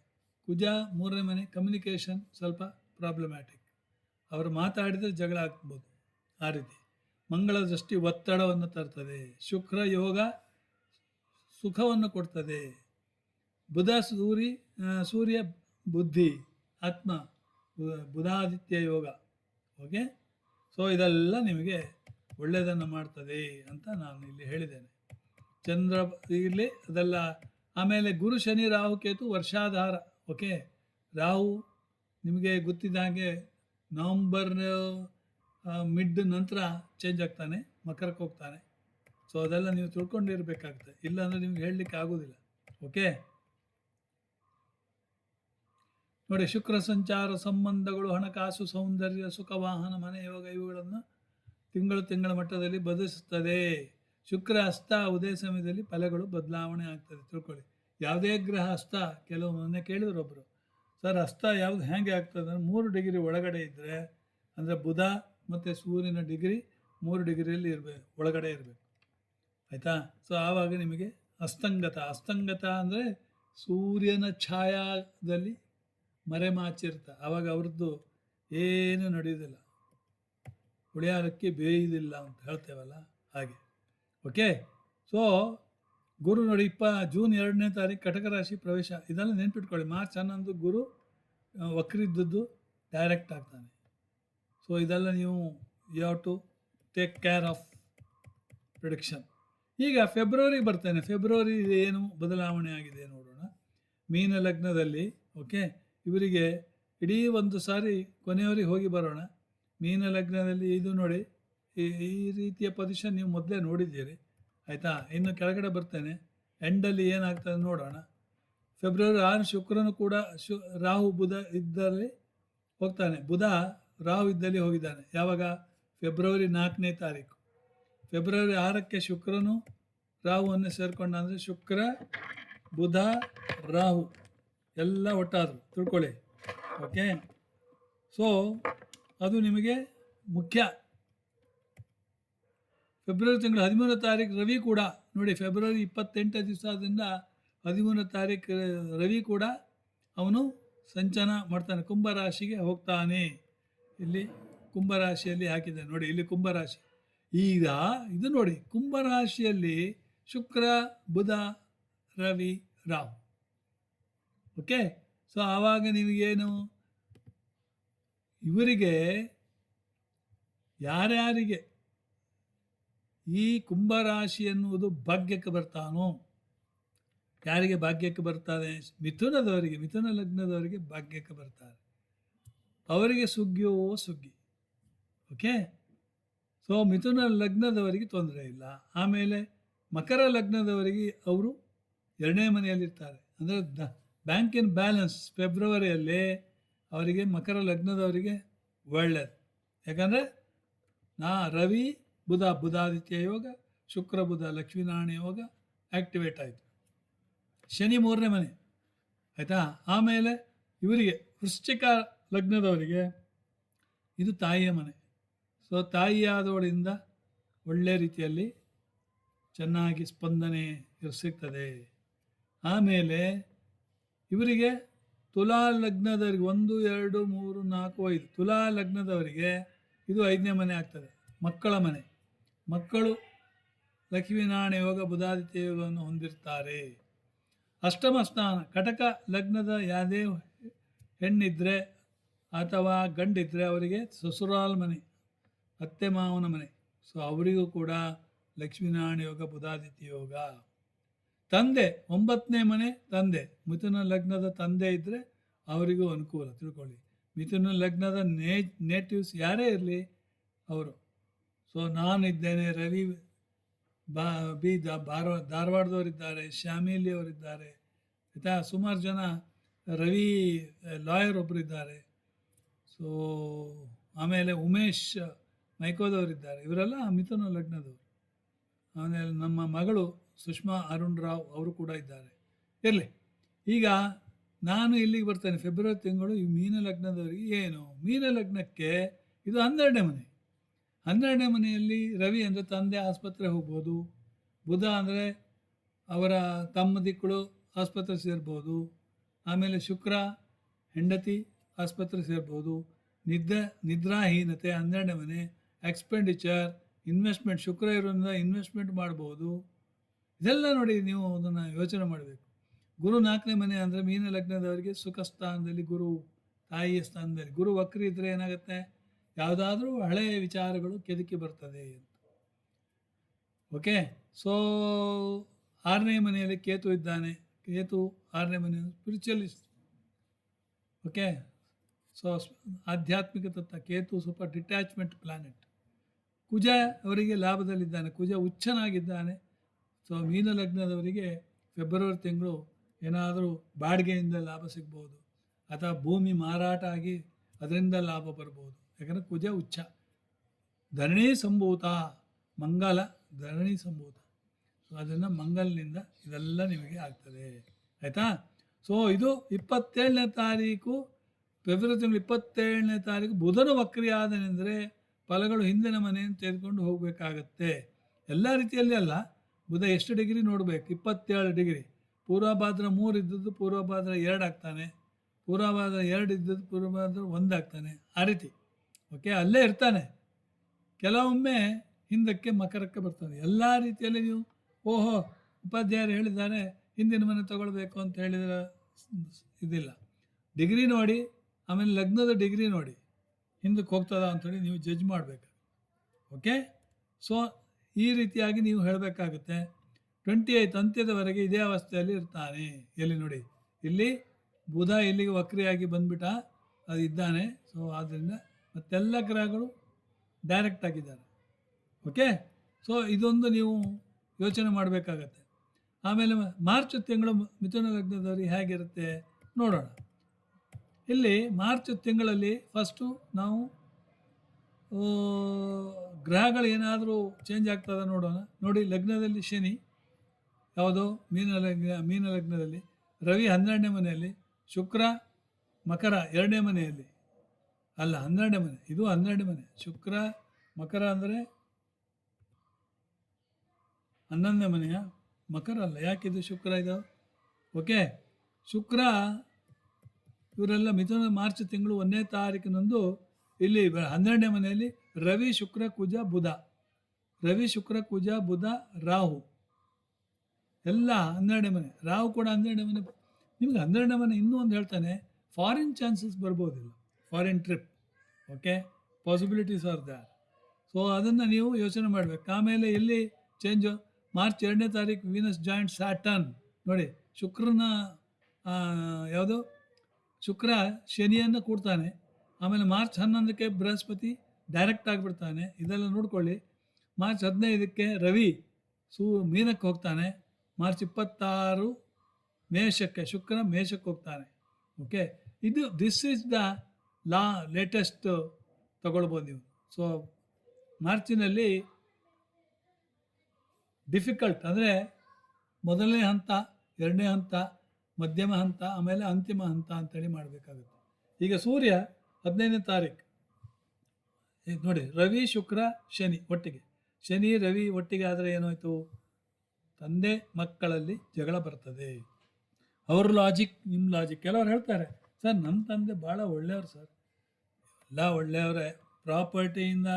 ಕುಜ 3ನೇ ಮನೆ, ಕಮ್ಯುನಿಕೇಷನ್ ಸ್ವಲ್ಪ ಪ್ರಾಬ್ಲಮ್ಯಾಟಿಕ್, ಅವರು ಮಾತಾಡಿದರೆ ಜಗಳ ಆಗ್ಬೋದು, ಆ ರೀತಿ. ಮಂಗಳ ದೃಷ್ಟಿ ಒತ್ತಡವನ್ನು ತರ್ತದೆ. ಶುಕ್ರ ಯೋಗ ಸುಖವನ್ನು ಕೊಡ್ತದೆ. ಬುಧ ಸೂರ್ಯ ಬುದ್ಧಿ, ಆತ್ಮ, ಬುಧಾದಿತ್ಯ ಯೋಗ. ಓಕೆ, ಸೊ ಇದೆಲ್ಲ ನಿಮಗೆ ಒಳ್ಳೆಯದನ್ನು ಮಾಡ್ತದೆ ಅಂತ ನಾನು ಇಲ್ಲಿ ಹೇಳಿದ್ದೇನೆ. ಚಂದ್ರ ಇಲ್ಲಿ ಅದೆಲ್ಲ. ಆಮೇಲೆ ಗುರು ಶನಿ ರಾಹು ಕೇತು ವರ್ಷಾಧಾರ. ಓಕೆ, ರಾಹು ನಿಮಗೆ ಗೊತ್ತಿದ್ದ ಹಾಗೆ ನವಂಬರ್ ಮಿಡ್ ನಂತರ ಚೇಂಜ್ ಆಗ್ತಾನೆ, ಮಕರಕ್ಕೆ ಹೋಗ್ತಾನೆ. ಸೊ ಅದೆಲ್ಲ ನೀವು ತಿಳ್ಕೊಂಡಿರಬೇಕಾಗ್ತದೆ, ಇಲ್ಲಾಂದರೆ ನಿಮ್ಗೆ ಹೇಳಲಿಕ್ಕೆ ಆಗೋದಿಲ್ಲ. ಓಕೆ ನೋಡಿ, ಶುಕ್ರ ಸಂಚಾರ, ಸಂಬಂಧಗಳು, ಹಣಕಾಸು, ಸೌಂದರ್ಯ, ಸುಖ, ವಾಹನ, ಮನೆ ಯೋಗ ಇವುಗಳನ್ನು ತಿಂಗಳ ಮಟ್ಟದಲ್ಲಿ ಬದಲಿಸುತ್ತದೆ. ಶುಕ್ರ ಹಸ್ತ ಉದಯ ಸಮಯದಲ್ಲಿ ಫಲಗಳು ಬದಲಾವಣೆ ಆಗ್ತದೆ, ತಿಳ್ಕೊಳ್ಳಿ. ಯಾವುದೇ ಗ್ರಹ ಹಸ್ತ, ಕೆಲವು ಮೊನ್ನೆ ಕೇಳಿದ್ರು ಒಬ್ಬರು, ಸರ್ ಹಸ್ತ ಯಾವುದು ಹೇಗೆ ಆಗ್ತದೆ ಅಂದರೆ 3 ಡಿಗ್ರಿ ಒಳಗಡೆ ಇದ್ದರೆ, ಅಂದರೆ ಬುಧ ಮತ್ತು ಸೂರ್ಯನ ಡಿಗ್ರಿ 3 ಡಿಗ್ರಿಯಲ್ಲಿ ಒಳಗಡೆ ಇರಬೇಕು. ಆಯಿತಾ? ಸೊ ಆವಾಗ ನಿಮಗೆ ಅಸ್ತಂಗತ ಅಂದರೆ ಸೂರ್ಯನ ಛಾಯಾದಲ್ಲಿ ಮರೆಮಾಚಿರ್ತ, ಆವಾಗ ಅವ್ರದ್ದು ಏನೂ ನಡೆಯೋದಿಲ್ಲ, ಉಳಿಯಾರಕ್ಕೆ ಬೇಯುವುದಿಲ್ಲ ಅಂತ ಹೇಳ್ತೇವಲ್ಲ ಹಾಗೆ. ಓಕೆ, ಸೊ ಗುರು ನೋಡಿ ಜೂನ್ 2ನೇ ತಾರೀಕು ಕಟಕ ರಾಶಿ ಪ್ರವೇಶ. ಇದೆಲ್ಲ ನೆನ್ಪಿಟ್ಕೊಳ್ಳಿ. ಮಾರ್ಚ್ 11 ಗುರು ವಕ್ರಿದ್ದದ್ದು ಡೈರೆಕ್ಟ್ ಆಗ್ತಾನೆ. ಸೊ ಇದೆಲ್ಲ ನೀವು you have to take care of prediction. ಈಗ ಫೆಬ್ರವರಿಗೆ ಬರ್ತೇನೆ. ಫೆಬ್ರವರಿ ಏನು ಬದಲಾವಣೆ ಆಗಿದೆ ನೋಡೋಣ. ಮೀನ ಲಗ್ನದಲ್ಲಿ ಓಕೆ, ಇವರಿಗೆ ಇಡೀ ಒಂದು ಸಾರಿ ಕೊನೆಯವರಿಗೆ ಹೋಗಿ ಬರೋಣ. ಮೀನ ಲಗ್ನದಲ್ಲಿ ಇದು ನೋಡಿ, ಈ ರೀತಿಯ ಪೊಸಿಷನ್ ನೀವು ಮೊದಲೇ ನೋಡಿದ್ದೀರಿ ಆಯಿತಾ. ಇನ್ನು ಕೆಳಗಡೆ ಬರ್ತೇನೆ, ಎಂಡಲ್ಲಿ ಏನಾಗ್ತದೆ ನೋಡೋಣ. ಫೆಬ್ರವರಿ 6 ಶುಕ್ರನು ಕೂಡ ರಾಹು ಬುಧ ಇದ್ದಲ್ಲಿ ಹೋಗ್ತಾನೆ. ಬುಧ ರಾಹು ಇದ್ದಲ್ಲಿ ಹೋಗಿದ್ದಾನೆ. ಯಾವಾಗ? ಫೆಬ್ರವರಿ 4ನೇ ತಾರೀಕು. ಫೆಬ್ರವರಿ 6ಕ್ಕೆ ಶುಕ್ರನು ರಾಹುವನ್ನು ಸೇರಿಕೊಂಡ, ಅಂದರೆ ಶುಕ್ರ ಬುಧ ರಾಹು ಎಲ್ಲ ಒಟ್ಟಾದರು ತಿಳ್ಕೊಳ್ಳಿ. ಓಕೆ, ಸೊ ಅದು ನಿಮಗೆ ಮುಖ್ಯ. ಫೆಬ್ರವರಿ ತಿಂಗಳು 13ನೇ ತಾರೀಕು ರವಿ ಕೂಡ ನೋಡಿ, ಫೆಬ್ರವರಿ 28 ದಿವಸದಿಂದ 13ನೇ ತಾರೀಕು ರವಿ ಕೂಡ ಅವನು ಸಂಚನ ಮಾಡ್ತಾನೆ, ಕುಂಭರಾಶಿಗೆ ಹೋಗ್ತಾನೆ. ಇಲ್ಲಿ ಕುಂಭರಾಶಿಯಲ್ಲಿ ಹಾಕಿದೆ ನೋಡಿ, ಇಲ್ಲಿ ಕುಂಭರಾಶಿ. ಈಗ ಇದು ನೋಡಿ, ಕುಂಭರಾಶಿಯಲ್ಲಿ ಶುಕ್ರ ಬುಧ ರವಿ ರಾಹು. ಓಕೆ, ಸೊ ಆವಾಗ ನಿಮಗೇನು, ಇವರಿಗೆ ಯಾರ್ಯಾರಿಗೆ ಈ ಕುಂಭರಾಶಿ ಎನ್ನುವುದು ಭಾಗ್ಯಕ್ಕೆ ಬರ್ತಾನೋ, ಯಾರಿಗೆ ಭಾಗ್ಯಕ್ಕೆ ಬರ್ತಾರೆ? ಮಿಥುನದವರಿಗೆ, ಮಿಥುನ ಲಗ್ನದವರಿಗೆ ಭಾಗ್ಯಕ್ಕೆ ಬರ್ತಾರೆ. ಅವರಿಗೆ ಸುಗ್ಗಿಯೋ ಸುಗ್ಗಿ. ಓಕೆ, ಸೊ ಮಿಥುನ ಲಗ್ನದವರಿಗೆ ತೊಂದರೆ ಇಲ್ಲ. ಆಮೇಲೆ ಮಕರ ಲಗ್ನದವರಿಗೆ ಅವರು 2ನೇ ಮನೆಯಲ್ಲಿರ್ತಾರೆ. ಅಂದರೆ ಬ್ಯಾಂಕಿನ ಬ್ಯಾಲೆನ್ಸ್ ಫೆಬ್ರವರಿಯಲ್ಲಿ ಅವರಿಗೆ, ಮಕರ ಲಗ್ನದವರಿಗೆ ಒಳ್ಳೆಯದು. ಯಾಕಂದರೆ ರವಿ ಬುಧ ಬುಧಾದಿತ್ಯ ಯೋಗ, ಶುಕ್ರ ಬುಧ ಲಕ್ಷ್ಮೀನಾರಾಯಣ ಯೋಗ ಆ್ಯಕ್ಟಿವೇಟ್ ಆಯಿತು. ಶನಿ 3ನೇ ಮನೆ ಆಯಿತಾ. ಆಮೇಲೆ ಇವರಿಗೆ ವೃಶ್ಚಿಕ ಲಗ್ನದವರಿಗೆ ಇದು ತಾಯಿಯ ಮನೆ. ಸೊ ತಾಯಿಯಾದವಳಿಂದ ಒಳ್ಳೆಯ ರೀತಿಯಲ್ಲಿ ಚೆನ್ನಾಗಿ ಸ್ಪಂದನೆ ಸಿಗ್ತದೆ. ಆಮೇಲೆ ಇವರಿಗೆ ತುಲಾ ಲಗ್ನದವರಿಗೆ 1, 2, 3, 4, 5 ತುಲಾ ಲಗ್ನದವರಿಗೆ ಇದು 5ನೇ ಮನೆ ಆಗ್ತದೆ, ಮಕ್ಕಳ ಮನೆ. ಮಕ್ಕಳು ಲಕ್ಷ್ಮೀನಾರಾಯಣ ಯೋಗ ಬುಧಾದಿತ್ಯ ಯೋಗವನ್ನು ಹೊಂದಿರ್ತಾರೆ. ಅಷ್ಟಮ ಸ್ಥಾನ ಕಟಕ ಲಗ್ನದ ಯಾವುದೇ ಹೆಣ್ಣಿದ್ರೆ ಅಥವಾ ಗಂಡಿದ್ರೆ ಅವರಿಗೆ ಸಸುರಾಲ್ ಮನೆ, ಅತ್ತೆ ಮಾವನ ಮನೆ. ಸೊ ಅವರಿಗೂ ಕೂಡ ಲಕ್ಷ್ಮೀನಾರಾಯಣ ಯೋಗ ಬುಧಾದಿತ್ಯ ಯೋಗ. ತಂದೆ 9ನೇ ಮನೆ, ತಂದೆ ಮಿಥುನ ಲಗ್ನದ ತಂದೆ ಇದ್ದರೆ ಅವರಿಗೂ ಅನುಕೂಲ, ತಿಳ್ಕೊಳ್ಳಿ. ಮಿಥುನ ಲಗ್ನದ ನೇಟಿವ್ಸ್ ಯಾರೇ ಇರಲಿ ಅವರು. ಸೊ ನಾನಿದ್ದೇನೆ, ರವಿ ಧಾರವಾಡದವರಿದ್ದಾರೆ, ಶ್ಯಾಮಿಲಿ ಅವರಿದ್ದಾರೆ ಆಯಿತಾ. ಸುಮಾರು ಜನ ರವಿ ಲಾಯರ್ ಒಬ್ಬರಿದ್ದಾರೆ. ಸೊ ಆಮೇಲೆ ಉಮೇಶ್ ಮೈಕೋದವರಿದ್ದಾರೆ. ಇವರೆಲ್ಲ ಮಿಥುನ ಲಗ್ನದವರು. ಆಮೇಲೆ ನಮ್ಮ ಮಗಳು ಸುಷ್ಮಾ ಅರುಣ್ ರಾವ್ ಅವರು ಕೂಡ ಇದ್ದಾರೆ. ಇರಲಿ, ಈಗ ನಾನು ಇಲ್ಲಿಗೆ ಬರ್ತೇನೆ. ಫೆಬ್ರವರಿ ತಿಂಗಳು ಈ ಮೀನ ಲಗ್ನದವರಿಗೆ ಏನು, ಮೀನ ಲಗ್ನಕ್ಕೆ ಇದು 12ನೇ ಮನೆ. 12ನೇ ಮನೆಯಲ್ಲಿ ರವಿ ಅಂದರೆ ತಂದೆ ಆಸ್ಪತ್ರೆ ಹೋಗ್ಬೋದು, ಬುಧ ಅಂದರೆ ಅವರ ತಮ್ಮ ದಿಕ್ಕಳು ಆಸ್ಪತ್ರೆ ಸೇರ್ಬೋದು, ಆಮೇಲೆ ಶುಕ್ರ ಹೆಂಡತಿ ಆಸ್ಪತ್ರೆ ಸೇರ್ಬೋದು, ನಿದ್ರಾಹೀನತೆ 12ನೇ ಮನೆ, ಎಕ್ಸ್ಪೆಂಡಿಚರ್, ಇನ್ವೆಸ್ಟ್ಮೆಂಟ್, ಶುಕ್ರ ಇರೋದ್ರಿಂದ ಇನ್ವೆಸ್ಟ್ಮೆಂಟ್ ಮಾಡ್ಬೋದು. ಇದೆಲ್ಲ ನೋಡಿ ನೀವು ಅದನ್ನು ಯೋಚನೆ ಮಾಡಬೇಕು. ಗುರು 4ನೇ ಮನೆ ಅಂದರೆ ಮೀನ ಲಗ್ನದವರಿಗೆ ಸುಖ ಸ್ಥಾನದಲ್ಲಿ, ಗುರು ತಾಯಿಯ ಸ್ಥಾನದಲ್ಲಿ. ಗುರು ವಕ್ರಿ ಇದ್ದರೆ ಏನಾಗುತ್ತೆ, ಯಾವುದಾದ್ರೂ ಹಳೆಯ ವಿಚಾರಗಳು ಕೆದಕಿ ಬರ್ತದೆ ಅಂತ. ಓಕೆ, ಸೊ 6ನೇ ಮನೆಯಲ್ಲಿ ಕೇತು ಇದ್ದಾನೆ. ಕೇತು 6ನೇ ಮನೆ ಸ್ಪಿರಿಚುವಲಿಸ್ಟ್. ಓಕೆ, ಸೊ ಆಧ್ಯಾತ್ಮಿಕ ತತ್ವ. ಕೇತು ಸ್ವಲ್ಪ ಡಿಟ್ಯಾಚ್ಮೆಂಟ್ ಪ್ಲಾನೆಟ್. ಕುಜ ಅವರಿಗೆ ಲಾಭದಲ್ಲಿದ್ದಾನೆ, ಕುಜ ಉಚ್ಚನಾಗಿದ್ದಾನೆ. ಸೊ ಮೀನ ಲಗ್ನದವರಿಗೆ ಫೆಬ್ರವರಿ ತಿಂಗಳು ಏನಾದರೂ ಬಾಡಿಗೆಯಿಂದ ಲಾಭ ಸಿಗ್ಬೋದು, ಅಥವಾ ಭೂಮಿ ಮಾರಾಟ ಆಗಿ ಅದರಿಂದ ಲಾಭ ಬರ್ಬೋದು. ಯಾಕಂದರೆ ಕುಜ ಉಚ್ಚ. ಧರಣಿ ಸಂಭೂತ ಮಂಗಲ, ಧರಣಿ ಸಂಭೂತ. ಸೊ ಅದನ್ನು ಮಂಗಲನಿಂದ ಇದೆಲ್ಲ ನಿಮಗೆ ಆಗ್ತದೆ ಆಯಿತಾ. ಸೊ ಇದು 27ನೇ ತಾರೀಕು, ಫೆಬ್ರವರಿ ತಿಂಗಳು 27ನೇ ತಾರೀಕು ಬುಧನು ವಕ್ರಿಯಾದನೆಂದರೆ ಫಲಗಳು ಹಿಂದಿನ ಮನೆಯನ್ನು ತೆಗೆದುಕೊಂಡು ಹೋಗಬೇಕಾಗತ್ತೆ. ಎಲ್ಲ ರೀತಿಯಲ್ಲಿ ಅಲ್ಲ, ಬುಧ ಎಷ್ಟು ಡಿಗ್ರಿ ನೋಡಬೇಕು, 27 ಡಿಗ್ರಿ. ಪೂರ್ವಭಾದ್ರ 3 ಇದ್ದದ್ದು ಪೂರ್ವಭಾದ್ರ 2 ಆಗ್ತಾನೆ, ಪೂರ್ವಭಾದ್ರ 2 ಇದ್ದದ್ದು ಪೂರ್ವಭಾದ್ರ 1 ಆಗ್ತಾನೆ. ಆ ರೀತಿ ಓಕೆ, ಅಲ್ಲೇ ಇರ್ತಾನೆ. ಕೆಲವೊಮ್ಮೆ ಹಿಂದಕ್ಕೆ ಮಕರಕ್ಕೆ ಬರ್ತಾನೆ. ಎಲ್ಲ ರೀತಿಯಲ್ಲಿ ನೀವು ಓಹೋ ಉಪಾಧ್ಯಾಯರು ಹೇಳಿದ್ದಾರೆ ಹಿಂದಿನ ಮನೆ ತಗೊಳ್ಬೇಕು ಅಂತ ಹೇಳಿದರೆ ಇದಿಲ್ಲ. ಡಿಗ್ರಿ ನೋಡಿ, ಆಮೇಲೆ ಲಗ್ನದ ಡಿಗ್ರಿ ನೋಡಿ ಹಿಂದಕ್ಕೆ ಹೋಗ್ತದ ಅಂಥೇಳಿ ನೀವು ಜಡ್ಜ್ ಮಾಡಬೇಕು. ಓಕೆ. ಸೊ ಈ ರೀತಿಯಾಗಿ ನೀವು ಹೇಳಬೇಕಾಗುತ್ತೆ. 28 ಅಂತ್ಯದವರೆಗೆ ಇದೇ ಅವಸ್ಥೆಯಲ್ಲಿ ಇರ್ತಾನೆ. ಎಲ್ಲಿ ನೋಡಿ, ಇಲ್ಲಿ ಬುಧ ಇಲ್ಲಿಗೆ ವಕ್ರಿಯಾಗಿ ಬಂದ್ಬಿಟ್ಟ, ಅದು ಇದ್ದಾನೆ. ಸೊ ಆದ್ದರಿಂದ ಮತ್ತೆಲ್ಲ ಗ್ರಹಗಳು ಡೈರೆಕ್ಟ್ ಆಗಿದ್ದಾರೆ. ಓಕೆ. ಸೊ ಇದೊಂದು ನೀವು ಯೋಚನೆ ಮಾಡಬೇಕಾಗತ್ತೆ. ಆಮೇಲೆ ಮಾರ್ಚ್ ತಿಂಗಳು ಮಿಥುನ ಲಗ್ನದವರಿಗೆ ಹೇಗಿರುತ್ತೆ ನೋಡೋಣ. ಇಲ್ಲಿ ಮಾರ್ಚ್ ತಿಂಗಳಲ್ಲಿ ಫಸ್ಟು ನಾವು ಗ್ರಹಗಳು ಏನಾದರೂ ಚೇಂಜ್ ಆಗ್ತದೆ ನೋಡೋಣ. ನೋಡಿ, ಲಗ್ನದಲ್ಲಿ ಶನಿ, ಯಾವುದೋ ಮೀನ ಲಗ್ನದಲ್ಲಿ ರವಿ 12ನೇ ಮನೆಯಲ್ಲಿ, ಶುಕ್ರ ಮಕರ 2ನೇ ಮನೆಯಲ್ಲಿ, ಅಲ್ಲ 12ನೇ ಮನೆ, ಇದು 12ನೇ ಮನೆ. ಶುಕ್ರ ಮಕರ ಅಂದರೆ 11ನೇ ಮನೆಯ ಮಕರ ಅಲ್ಲ, ಯಾಕಿದು ಶುಕ್ರ ಇದು. ಓಕೆ. ಶುಕ್ರ ಇವರೆಲ್ಲ ಮಿಥುನ ಮಾರ್ಚ್ ತಿಂಗಳು 1ನೇ ತಾರೀಕಿನಂದು ಇಲ್ಲಿ 12ನೇ ಮನೆಯಲ್ಲಿ ರವಿ ಶುಕ್ರ ಕುಜ ಬುಧ, ರವಿ ಶುಕ್ರ ಕುಜ ಬುಧ ರಾಹು ಎಲ್ಲ 12ನೇ ಮನೆ. ರಾಹು ಕೂಡ 12ನೇ ಮನೆ. ನಿಮಗೆ 12ನೇ ಮನೆ ಇನ್ನೂ ಒಂದು ಹೇಳ್ತಾನೆ, ಫಾರಿನ್ ಚಾನ್ಸಸ್ ಬರ್ಬೋದಿಲ್ಲ, foreign trip. Okay, possibilities are there. So ಅದನ್ನು ನೀವು ಯೋಚನೆ ಮಾಡಬೇಕು. ಆಮೇಲೆ ಎಲ್ಲಿ ಚೇಂಜು, ಮಾರ್ಚ್ 2ನೇ ತಾರೀಕು ವೀನಸ್ ಜಾಯಿಂಟ್ ಸ್ಯಾಟರ್ನ್. ನೋಡಿ, ಶುಕ್ರನ ಯಾವುದು ಶುಕ್ರ ಶನಿಯನ್ನು ಕೂಡ್ತಾನೆ. ಆಮೇಲೆ ಮಾರ್ಚ್ 11ಕ್ಕೆ ಬೃಹಸ್ಪತಿ ಡೈರೆಕ್ಟ್ ಆಗಿಬಿಡ್ತಾನೆ. ಇದೆಲ್ಲ ನೋಡ್ಕೊಳ್ಳಿ. ಮಾರ್ಚ್ 15ಕ್ಕೆ ರವಿ ಮೀನಕ್ಕೆ ಹೋಗ್ತಾನೆ. ಮಾರ್ಚ್ 26 ಮೇಷಕ್ಕೆ, ಶುಕ್ರ ಮೇಷಕ್ಕೆ ಹೋಗ್ತಾನೆ. ಓಕೆ, ಇದು ದಿಸ್ ಈಸ್ ದ ಲೇಟೆಸ್ಟ್ ತಗೊಳ್ಬೋದು ನೀವು. ಸೊ ಮಾರ್ಚಿನಲ್ಲಿ ಡಿಫಿಕಲ್ಟ್ ಅಂದರೆ ಮೊದಲನೇ ಹಂತ, 2ನೇ ಹಂತ, ಮಧ್ಯಮ ಹಂತ, ಆಮೇಲೆ ಅಂತಿಮ ಹಂತ ಅಂತೇಳಿ ಮಾಡಬೇಕಾಗುತ್ತೆ. ಈಗ ಸೂರ್ಯ 15ನೇ ತಾರೀಕು ನೋಡಿ, ರವಿ ಶುಕ್ರ ಶನಿ ಒಟ್ಟಿಗೆ, ಶನಿ ರವಿ ಒಟ್ಟಿಗೆ ಆದರೆ ಏನಾಯಿತು, ತಂದೆ ಮಕ್ಕಳಲ್ಲಿ ಜಗಳ ಬರ್ತದೆ. ಅವ್ರ ಲಾಜಿಕ್ ನಿಮ್ಮ ಲಾಜಿಕ್. ಕೆಲವ್ರು ಹೇಳ್ತಾರೆ, ಸರ್ ನಮ್ಮ ತಂದೆ ಭಾಳ ಒಳ್ಳೆಯವ್ರು ಸರ್. ಎಲ್ಲ ಒಳ್ಳೆಯವರೇ, ಪ್ರಾಪರ್ಟಿಯಿಂದ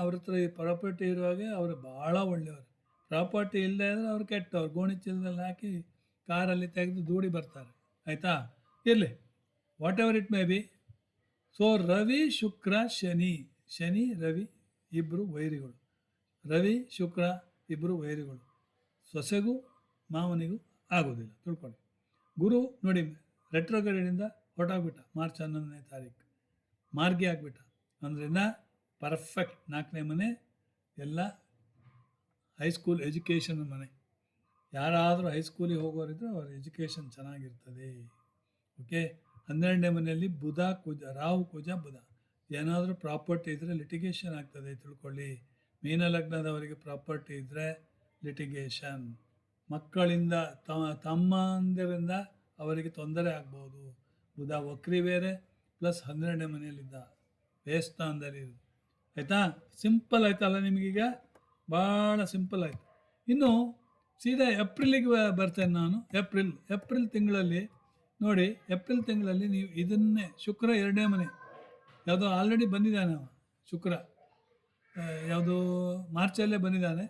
ಅವ್ರ ಹತ್ರ ಪ್ರಾಪರ್ಟಿ ಇರುವಾಗ ಅವರು ಭಾಳ ಒಳ್ಳೆಯವರು. ಪ್ರಾಪರ್ಟಿ ಇಲ್ಲದೆ ಅಂದರೆ ಅವ್ರು ಕೆಟ್ಟವ್ರು. ಗೋಣಿ ಚೀಲದಲ್ಲಿ ಹಾಕಿ ಕಾರಲ್ಲಿ ತೆಗೆದು ದೂಡಿ ಬರ್ತಾರೆ. ಆಯಿತಾ, ಇರಲಿ, whatever it may be. So Ravi Shukra Shani, Shani Ravi ಇಬ್ಬರು ವೈರಿಗಳು. ರವಿ ಶುಕ್ರ ಇಬ್ಬರು ವೈರಿಗಳು. ಸೊಸೆಗೂ ಮಾವನಿಗೂ ಆಗೋದಿಲ್ಲ, ತಿಳ್ಕೊಳ್ಳಿ. ಗುರು ನೋಡಿ ರೆಟ್ರೋಗ್ರೇಡಿಂದ ಹೊರಟಾಗ್ಬಿಟ್ಟ ಮಾರ್ಚ್ 11ನೇ ತಾರೀಕು, ಮಾರ್ಗಿ ಆಗಿಬಿಟ್ಟ. ಅಂದ್ರಿಂದ ಪರ್ಫೆಕ್ಟ್ 4ನೇ ಮನೆ, ಎಲ್ಲ ಹೈಸ್ಕೂಲ್ ಎಜುಕೇಷನ್ ಮನೆ. ಯಾರಾದರೂ ಹೈಸ್ಕೂಲಿಗೆ ಹೋಗೋರಿದ್ರೆ ಅವ್ರ ಎಜುಕೇಷನ್ ಚೆನ್ನಾಗಿರ್ತದೆ. ಓಕೆ. 12ನೇ ಮನೆಯಲ್ಲಿ ಬುಧ ಕುಜ, ರಾಹು ಕುಜ ಬುಧ. ಏನಾದರೂ ಪ್ರಾಪರ್ಟಿ ಇದ್ದರೆ ಲಿಟಿಗೇಷನ್ ಆಗ್ತದೆ, ತಿಳ್ಕೊಳ್ಳಿ. ಮೀನ ಲಗ್ನದವರಿಗೆ ಪ್ರಾಪರ್ಟಿ ಇದ್ದರೆ ಲಿಟಿಗೇಷನ್. ಮಕ್ಕಳಿಂದ ತಮ್ಮಂದಿರಿಂದ ಅವರಿಗೆ ತೊಂದರೆ ಆಗ್ಬೋದು. ಬುಧ ವಕ್ರಿ ಬೇರೆ, ಪ್ಲಸ್ 12ನೇ ಮನೆಯಲ್ಲಿದ್ದ ದೇವಸ್ಥಾನದಲ್ಲಿ ಇರೋದು. ಆಯಿತಾ, ಸಿಂಪಲ್ ಆಯ್ತಲ್ಲ ನಿಮಗೀಗ, ಭಾಳ ಸಿಂಪಲ್ ಆಯಿತು. ಇನ್ನು ಸೀದಾ ಏಪ್ರಿಲಿಗೆ ಬರ್ತೇನೆ ನಾನು. ಏಪ್ರಿಲ್ ತಿಂಗಳಲ್ಲಿ ನೋಡಿ, ಏಪ್ರಿಲ್ ತಿಂಗಳಲ್ಲಿ ನೀವು ಇದನ್ನೇ, ಶುಕ್ರ 2ನೇ ಮನೆ, ಯಾವುದೋ ಆಲ್ರೆಡಿ ಬಂದಿದ್ದಾನೆ ಅವ ಶುಕ್ರ, ಯಾವುದು ಮಾರ್ಚಲ್ಲೇ ಬಂದಿದ್ದಾನೆ.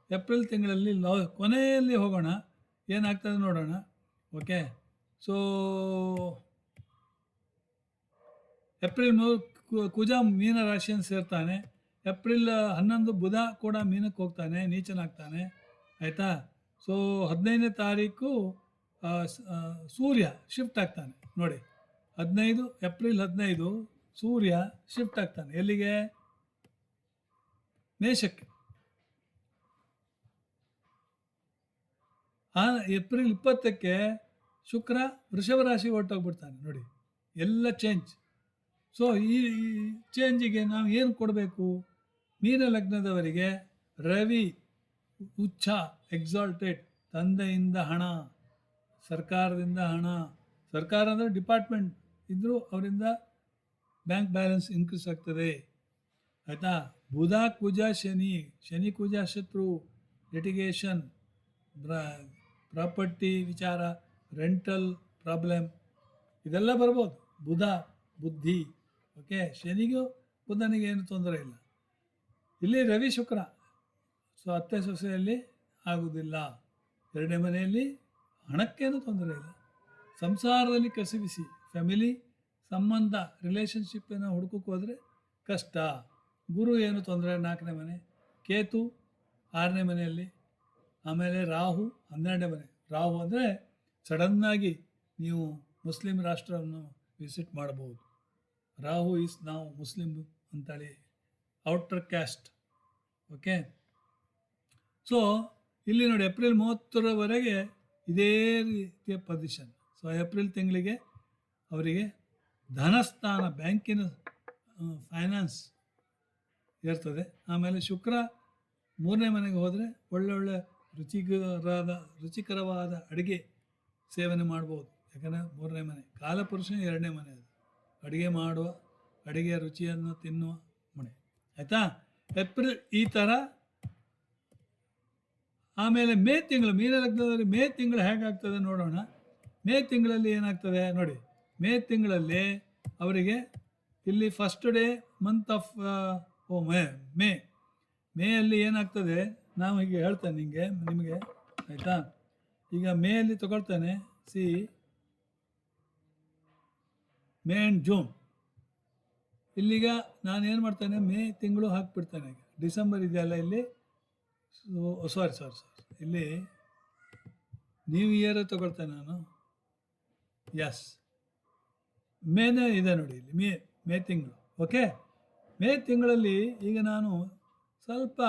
ಏಪ್ರಿಲ್ ತಿಂಗಳಲ್ಲಿ ಕೊನೆಯಲ್ಲಿ ಹೋಗೋಣ, ಏನಾಗ್ತದೆ ನೋಡೋಣ. ಓಕೆ. ಸೊ ಏಪ್ರಿಲ್ ಕುಜ ಮೀನ ರಾಶಿಯನ್ನು ಸೇರ್ತಾನೆ. ಏಪ್ರಿಲ್ 11 ಬುಧ ಕೂಡ ಮೀನಕ್ಕೆ ಹೋಗ್ತಾನೆ, ನೀಚನಾಗ್ತಾನೆ. ಆಯಿತಾ. ಸೊ 15ನೇ ತಾರೀಕು ಸೂರ್ಯ ಶಿಫ್ಟ್ ಆಗ್ತಾನೆ. ನೋಡಿ, ಏಪ್ರಿಲ್ 15 ಸೂರ್ಯ ಶಿಫ್ಟ್ ಆಗ್ತಾನೆ. ಎಲ್ಲಿಗೆ? ಮೇಷಕ್ಕೆ. ಏಪ್ರಿಲ್ 20ಕ್ಕೆ ಶುಕ್ರ ವೃಷಭ ರಾಶಿ ಹೊರಟೋಗ್ಬಿಡ್ತಾನೆ. ನೋಡಿ, ಎಲ್ಲ ಚೇಂಜ್. ಸೊ ಈ ಚೇಂಜಿಗೆ ನಾವು ಏನು ಕೊಡಬೇಕು? ಮೀನ ಲಗ್ನದವರಿಗೆ ರವಿ ಉಚ್ಚ, ಎಕ್ಸಾಲ್ಟೆಡ್, ತಂದೆಯಿಂದ ಹಣ, ಸರ್ಕಾರದಿಂದ ಹಣ, ಸರ್ಕಾರ ಅಂದರೆ ಡಿಪಾರ್ಟ್ಮೆಂಟ್ ಇದ್ದರೂ ಅವರಿಂದ ಬ್ಯಾಂಕ್ ಬ್ಯಾಲೆನ್ಸ್ ಇನ್ಕ್ರೀಸ್ ಆಗ್ತದೆ. ಆಯಿತಾ. ಬುಧ ಕುಜ ಶನಿ, ಶನಿ ಕುಜ ಶತ್ರು, ಲಿಟಿಗೇಷನ್, ಪ್ರಾಪರ್ಟಿ ವಿಚಾರ, ರೆಂಟಲ್ ಪ್ರಾಬ್ಲಮ್, ಇದೆಲ್ಲ ಬರ್ಬೋದು. ಬುಧ ಬುದ್ಧಿ. ಓಕೆ. ಶನಿಗೂ ಬುಧನಿಗೆ ಏನು ತೊಂದರೆ ಇಲ್ಲ. ಇಲ್ಲಿ ರವಿ ಶುಕ್ರ, ಸೊ ಅತ್ತೆ ಸೊಸೆಯಲ್ಲಿ ಆಗುವುದಿಲ್ಲ. 2ನೇ ಮನೆಯಲ್ಲಿ ಹಣಕ್ಕೇನು ತೊಂದರೆ ಇಲ್ಲ. ಸಂಸಾರದಲ್ಲಿ ಕಸಿವಿಸಿ, ಫ್ಯಾಮಿಲಿ ಸಂಬಂಧ, ರಿಲೇಷನ್ಶಿಪ್ಪನ್ನು ಹುಡುಕಕ್ಕೆ ಹೋದರೆ ಕಷ್ಟ. ಗುರು ಏನು ತೊಂದರೆ, 4ನೇ ಮನೆ. ಕೇತು 6ನೇ ಮನೆಯಲ್ಲಿ. ಆಮೇಲೆ ರಾಹು 12ನೇ ಮನೆ. ರಾಹು ಅಂದರೆ ಸಡನ್ನಾಗಿ ನೀವು ಮುಸ್ಲಿಂ ರಾಷ್ಟ್ರವನ್ನು ವಿಸಿಟ್ ಮಾಡಬಹುದು. ರಾಹು ಈಸ್ ನಾವು ಮುಸ್ಲಿಂ ಅಂತೇಳಿ ಔಟರ್ ಕ್ಯಾಸ್ಟ್. ಓಕೆ, ಸೊ ಇಲ್ಲಿ ನೋಡಿ ಏಪ್ರಿಲ್ 30ರವರೆಗೆ ಇದೇ ರೀತಿಯ ಪೊಸಿಷನ್. ಸೊ ಏಪ್ರಿಲ್ ತಿಂಗಳಿಗೆ ಅವರಿಗೆ ಧನಸ್ಥಾನ, ಬ್ಯಾಂಕಿನ ಫೈನಾನ್ಸ್ ಇರ್ತದೆ. ಆಮೇಲೆ ಶುಕ್ರ 3ನೇ ಮನೆಗೆ ಹೋದರೆ ಒಳ್ಳೊಳ್ಳೆ ರುಚಿಕರವಾದ ಅಡುಗೆ ಸೇವನೆ ಮಾಡ್ಬೋದು. ಯಾಕಂದರೆ 3ನೇ ಮನೆ. ಕಾಲಪುರುಷನ 2ನೇ ಮನೆ, ಅದು ಅಡುಗೆ ಮಾಡುವ, ಅಡುಗೆಯ ರುಚಿಯನ್ನು ತಿನ್ನುವ ಮನೆ. ಆಯಿತಾ? ಏಪ್ರಿಲ್ ಈ ಥರ. ಆಮೇಲೆ ಮೇ ತಿಂಗಳು, ಮೀನ ಲಗ್ನದಲ್ಲಿ ಮೇ ತಿಂಗಳು ಹೇಗಾಗ್ತದೆ ನೋಡೋಣ. ಮೇ ತಿಂಗಳಲ್ಲಿ ಏನಾಗ್ತದೆ ನೋಡಿ. ಮೇ ತಿಂಗಳಲ್ಲಿ ಅವರಿಗೆ ಇಲ್ಲಿ ಫಸ್ಟ್ ಡೇ ಮಂತ್ ಆಫ್ ಮೇಯಲ್ಲಿ ಏನಾಗ್ತದೆ, ನಾವು ಹೀಗೆ ಹೇಳ್ತೇನೆ ನಿಮಗೆ, ಆಯಿತಾ? ಈಗ ಮೇಯಲ್ಲಿ ತಗೊಳ್ತೇನೆ. See, May and June. ಇಲ್ಲಿಗ ನಾನು ಏನು ಮಾಡ್ತೇನೆ, ಮೇ ತಿಂಗಳು ಹಾಕಿಬಿಡ್ತೇನೆ. ಈಗ ಡಿಸೆಂಬರ್ ಇದೆಯಲ್ಲ ಇಲ್ಲಿ, ಸಾರಿ ಇಲ್ಲಿ ನ್ಯೂ ಇಯರ್ ತಗೊಳ್ತೇನೆ ನಾನು. ಎಸ್, ಮೇನೇ ಇದೆ ನೋಡಿ ಇಲ್ಲಿ, ಮೇ ತಿಂಗಳು. ಓಕೆ, ಮೇ ತಿಂಗಳಲ್ಲಿ ಈಗ ನಾನು ಸ್ವಲ್ಪ